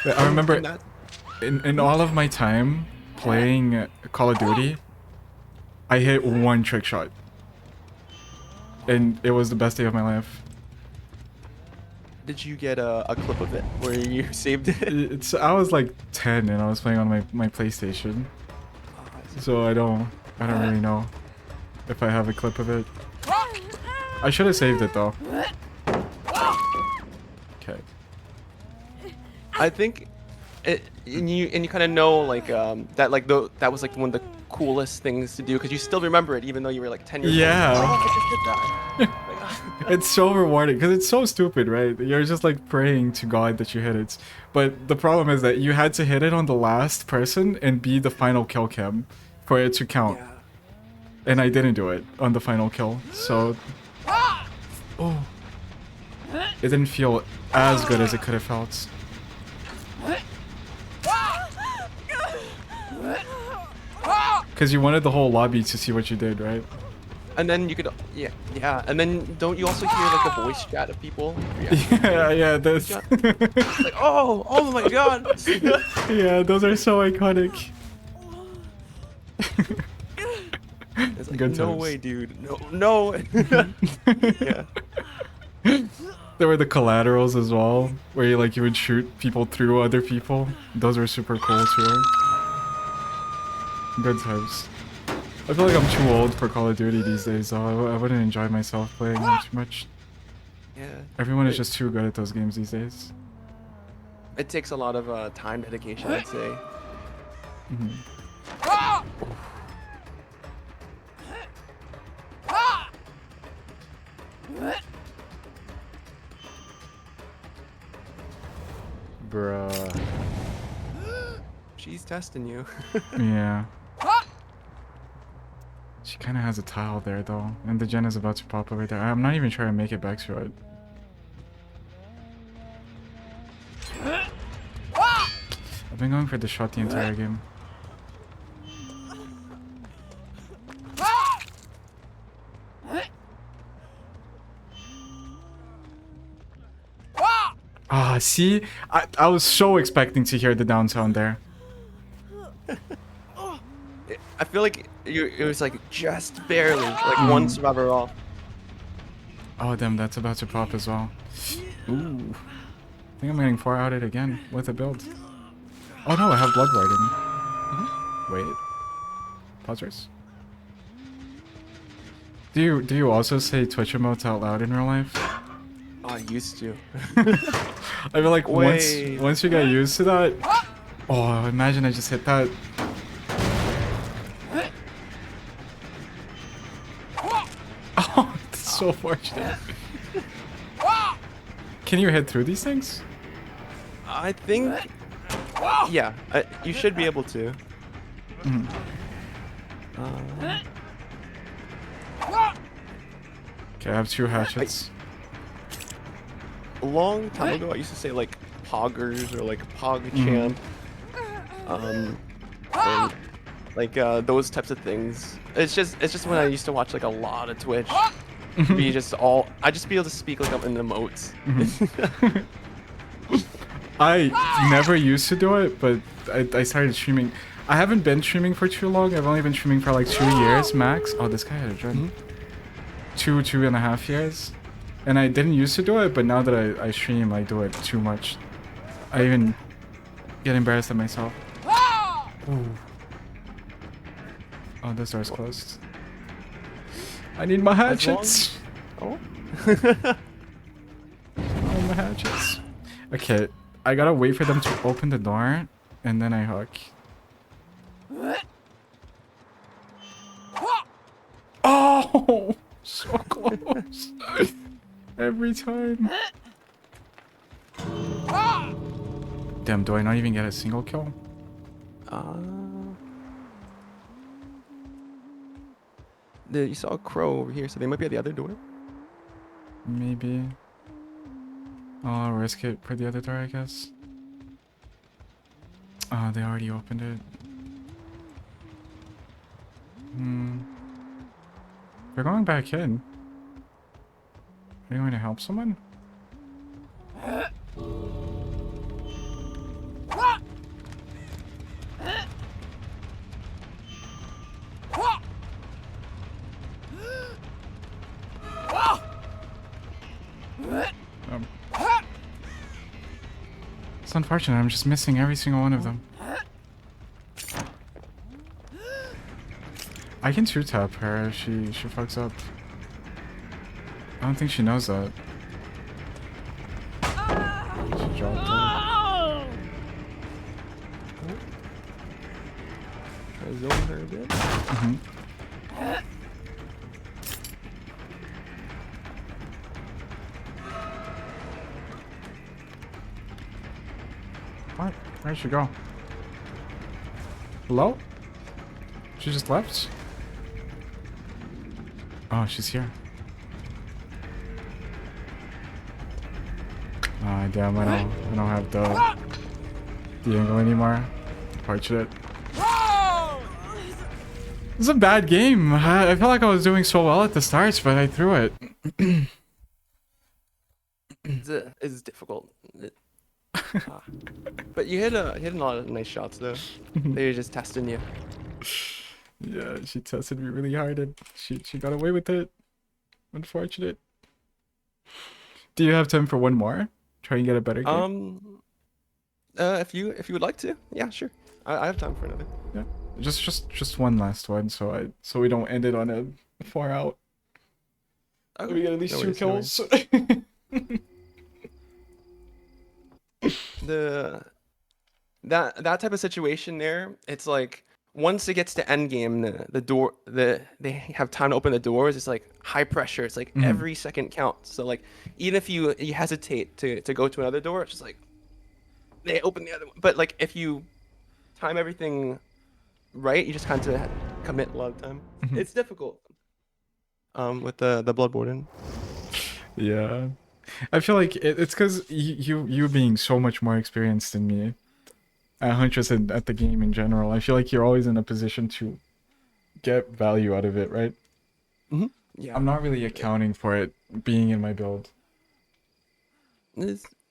I remember in all of my time playing Call of Duty, I hit one trick shot. And it was the best day of my life. Did you get a clip of it where you saved it? I was like 10 and I was playing on my PlayStation. So I don't really know if I have a clip of it. I should have saved it though. Okay. I think and you kind of know like that like that was like one of the coolest things to do because you still remember it even though you were like 10 years old. Yeah. Oh, I just did that. It's so rewarding because it's so stupid, right? You're just like praying to God that you hit it. But the problem is that you had to hit it on the last person and be the final kill cam for it to count. Yeah. And I didn't do it on the final kill, so... Oh. It didn't feel as good as it could have felt. Because you wanted the whole lobby to see what you did, right? And then you could, yeah. And then don't you also hear like the voice chat of people? Yeah, that's... Like, oh my god. Yeah, those are so iconic. It's like, Good no times. way, dude. No. Yeah. There were the collaterals as well, where you would shoot people through other people. Those were super cool too. Good times. I feel like I'm too old for Call of Duty these days, though. I wouldn't enjoy myself playing them too much. Yeah. Everyone is just too good at those games these days. It takes a lot of time dedication, I'd say. Bruh. She's testing you. Yeah. She kind of has a tile there, though. And the gen is about to pop over there. I'm not even trying to make it back to it. I've been going for the shot the entire game. Ah, see? I was so expecting to hear the down sound there. I feel like it was like just barely, like one survivor off. Oh, damn, that's about to pop as well. Ooh. I think I'm getting 4 out it again with a build. Oh no, I have blood warding. Wait. Pause race. Do you also say Twitch emotes out loud in real life? Oh, I used to. I feel like Wait. once you get used to that. Oh, imagine I just hit that. Oh, that's so fortunate. Can you hit through these things? I think. Yeah, you should be able to. Okay, I have 2 hatchets. A long time ago, I used to say like poggers or like pog champ, and like those types of things. It's just when I used to watch like a lot of Twitch. I just be able to speak like in emotes. I never used to do it, but I started streaming. I haven't been streaming for too long. I've only been streaming for like 2 years max. Oh, this guy had a dread. 2.5 years. And I didn't used to do it, but now that I stream, I do it too much. I even get embarrassed at myself. Ooh. Oh, this door's closed. I need my hatchets. Oh. Oh, my hatchets. Okay, I gotta wait for them to open the door, and then I hook. Oh, so close. Every time. Damn, do I not even get a single kill? You saw a crow over here, so they might be at the other door. Maybe. I'll risk it for the other door, I guess. Oh, they already opened it. They're going back in. Are you going to help someone? It's unfortunate, I'm just missing every single one of them. I can two-tap her if she fucks up. I don't think she knows that. She dropped it. Try to zone her a bit. What? Where'd she go? Hello? She just left? Oh, she's here. Ah, damn, I don't have the angle anymore. Unfortunate. It's a bad game. I felt like I was doing so well at the start, but I threw it. It's difficult. But you hit a lot of nice shots though. They were just testing you. Yeah, she tested me really hard and she got away with it. Unfortunate. Do you have time for one more? Try and get a better game. If you would like to, yeah, sure. I have time for another. Yeah, just one last one, so we don't end it on a far out. Okay. We get at least No two worries, no kills. That type of situation there, it's like once it gets to endgame, they have time to open the doors. It's like high pressure. It's like every second counts. So like even if you hesitate to go to another door, it's just like they open the other one. But like if you time everything right, you just kind of commit a lot of time. It's difficult. With the Blood Warden. Yeah, I feel like it's because you being so much more experienced than me at Huntress and at the game in general. I feel like you're always in a position to get value out of it, right? Yeah. I'm not really accounting for it being in my build.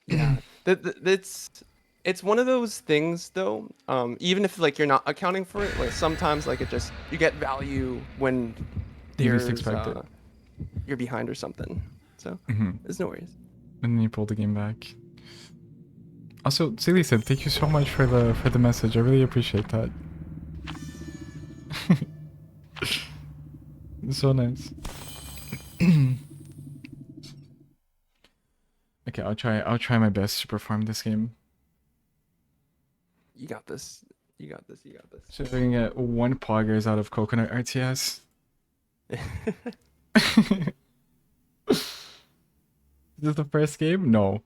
Yeah. It's one of those things though. Even if like you're not accounting for it, like sometimes like you get value when You least expect it. You're behind or something. So there's no worries. And then you pull the game back. Also, Lisa, thank you so much for the message. I really appreciate that. It's so nice. Okay, I'll try my best to perform this game. You got this. You got this. You got this. So we're gonna get 1 poggers out of Coconut RTS. Is this the first game? No,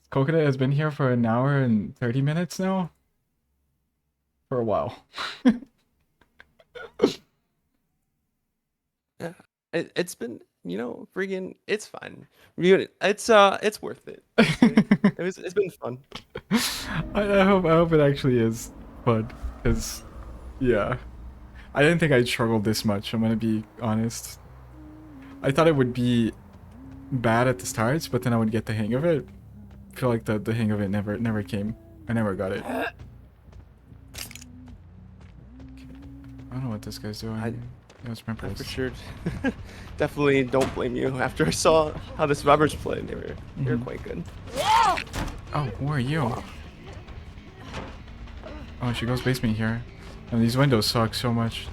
Coconut has been here for 1 hour and 30 minutes now. For a while. Yeah, it's been, friggin', it's fine. It's worth it. It's been fun. I hope it actually is fun, because, yeah. I didn't think I'd struggle this much, I'm gonna be honest. I thought it would be bad at the start, but then I would get the hang of it. I feel like the hang of it never came. I never got it. Okay. I don't know what this guy's doing. It's my I pulse. for sure definitely don't blame you. After I saw how the survivors played, they were quite good. Oh, who are you? Oh, she goes basement here. And these windows suck so much.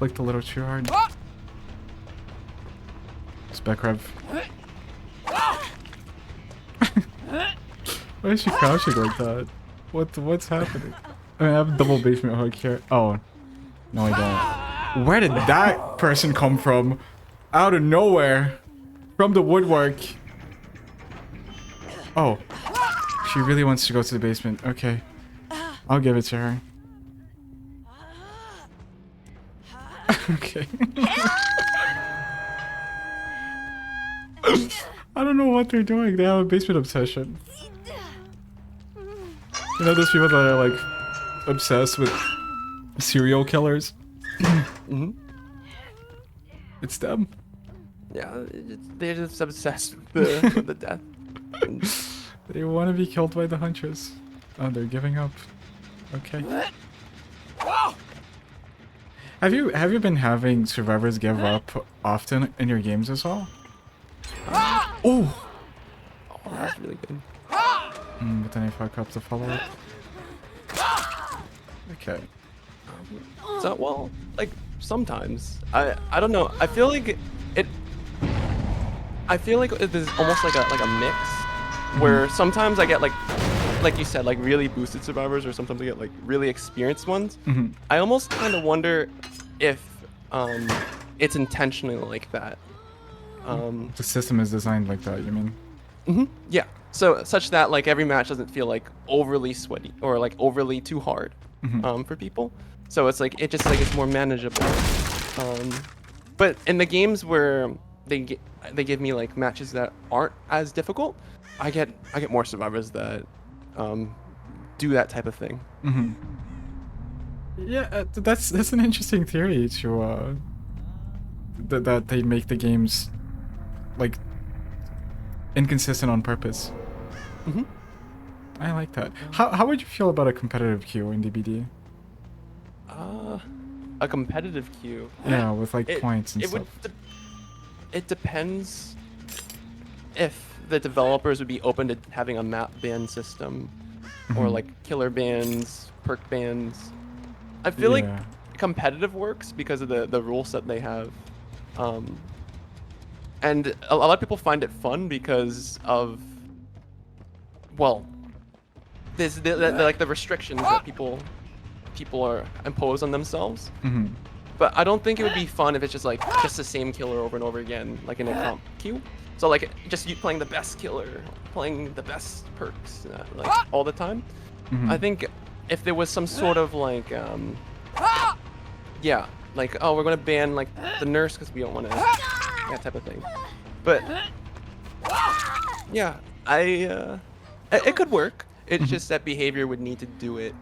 clicked a little too hard. Spec rev. Why is she crouching like that? What's happening? I mean, I have a double basement hook here. Oh, no, I don't. Where did that person come from? Out of nowhere, from the woodwork. Oh, she really wants to go to the basement. Okay, I'll give it to her. Okay. I don't know what they're doing. They have a basement obsession. You know those people that are like obsessed with serial killers? Mm-hmm. It's them. Yeah, they're just obsessed with the death. They want to be killed by the Huntress. Oh, they're giving up. Okay. Have you been having survivors give up often in your games as well? Oh! Oh, that's really good. But then I fuck up the follow-up. Okay. So, well, like, sometimes. I don't know. I feel like it... I feel like there's almost like a mix, where sometimes I get like you said, like really boosted survivors, or sometimes I get like really experienced ones. I almost kind of wonder if it's intentionally like that. The system is designed like that, you mean? Yeah. So such that like every match doesn't feel like overly sweaty or like overly too hard for people. So it's like it's more manageable. But in the games where they give me like matches that aren't as difficult, I get more survivors that do that type of thing. Yeah, that's an interesting theory to that they make the games like inconsistent on purpose. I like that. How would you feel about a competitive queue in DBD? A competitive queue. Yeah, with like points and stuff. It depends if the developers would be open to having a map ban system, or like killer bans, perk bans. I feel like competitive works because of the rule set they have, and a lot of people find it fun because of, well, there's like the restrictions that people are impose on themselves. But I don't think it would be fun if it's just the same killer over and over again, like in a comp queue. So like just you playing the best killer, playing the best perks, like all the time. I think if there was some sort of like, yeah, like, oh, we're gonna ban like the nurse because we don't want to, that type of thing. But yeah, it could work. It's just that behavior would need to do it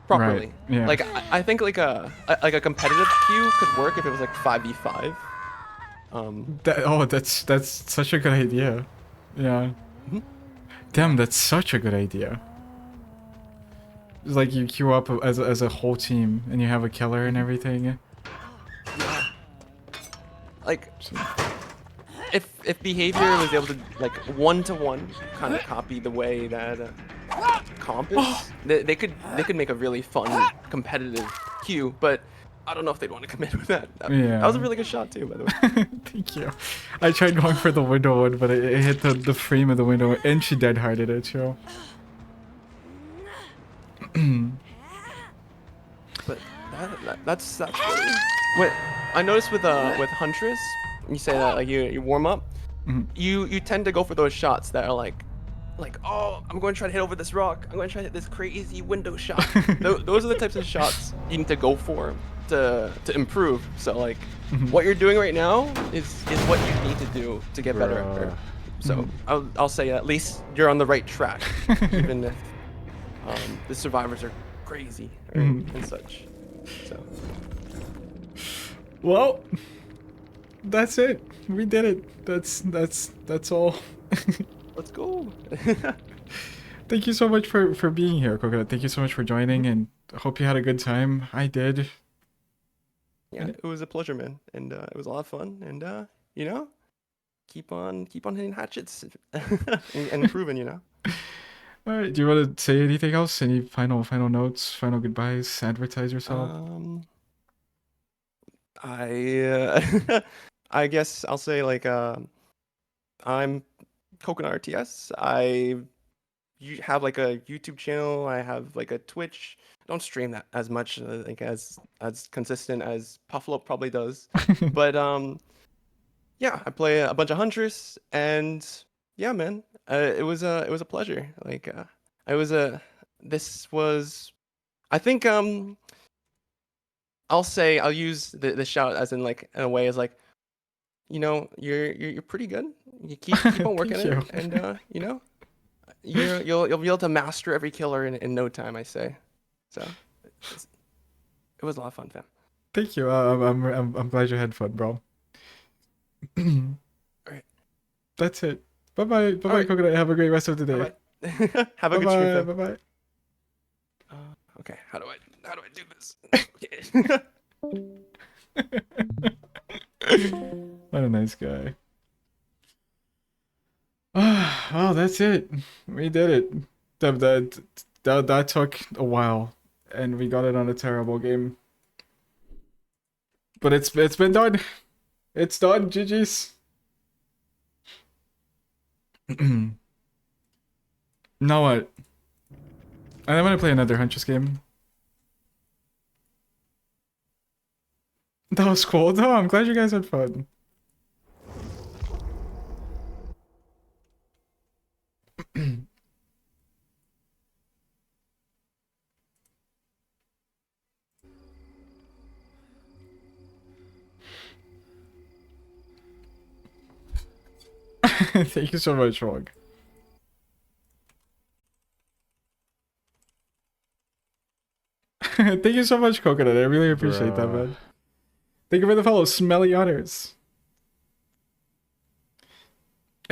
properly. Right, yeah. Like I think like a competitive queue could work if it was like 5v5. That's such a good idea. Yeah. Damn, that's such a good idea. It's like you queue up as a whole team and you have a killer and everything. Yeah. Like if behavior was able to like one-to-one kind of copy the way that comp is, they could make a really fun competitive queue, but I don't know if they'd want to commit with that. Yeah. That was a really good shot too, by the way. Thank you. I tried going for the window one, but it hit the frame of the window and she dead-hearted it, too. But that's really... What I noticed with Huntress, you say that like you warm up, you tend to go for those shots that are like, oh, I'm going to try to hit over this rock. I'm going to try to hit this crazy window shot. Those are the types of shots you need to go for to improve. So like, what you're doing right now is what you need to do to get better. So I'll say at least you're on the right track, even if the survivors are crazy and such. So. Well, that's it. We did it. That's all. Let's go. Thank you so much for being here, Coconut. Thank you so much for joining, and hope you had a good time. I did. Yeah, it was a pleasure, man, and it was a lot of fun, and you know, keep on hitting hatchets and improving, you know. All right. Do you want to say anything else? Any final notes? Final goodbyes? Advertise yourself. I guess I'll say like I'm Coconut RTS. Have like a YouTube channel. I have like a Twitch. I don't stream that as much, like as consistent as Puffalo probably does. But yeah, I play a bunch of Huntress, and yeah, man, it was a pleasure. Like it was a this was I think I'll use the shout as in like in a way as like, you know, you're pretty good. You keep on working Thank it, you. and you know, you'll be able to master every killer in no time, I say. So it was a lot of fun, fam. Thank you. I'm glad you had fun, bro. Alright. That's it. Bye bye. Bye bye, Alright. Coconut. Have a great rest of the day. Bye-bye. Have a Bye good stream, bye. fam. Bye bye. Okay, how do I do this? Okay. What a nice guy. Oh, that's it. We did it. That took a while, and we got it on a terrible game. But it's been done. It's done. GG's. Now what? I want to play another Huntress game. That was cool though. I'm glad you guys had fun. Thank you so much, Rog. Thank you so much, Coconut. I really appreciate that, Bruh. man. Thank you for the follow, Smelly Otters.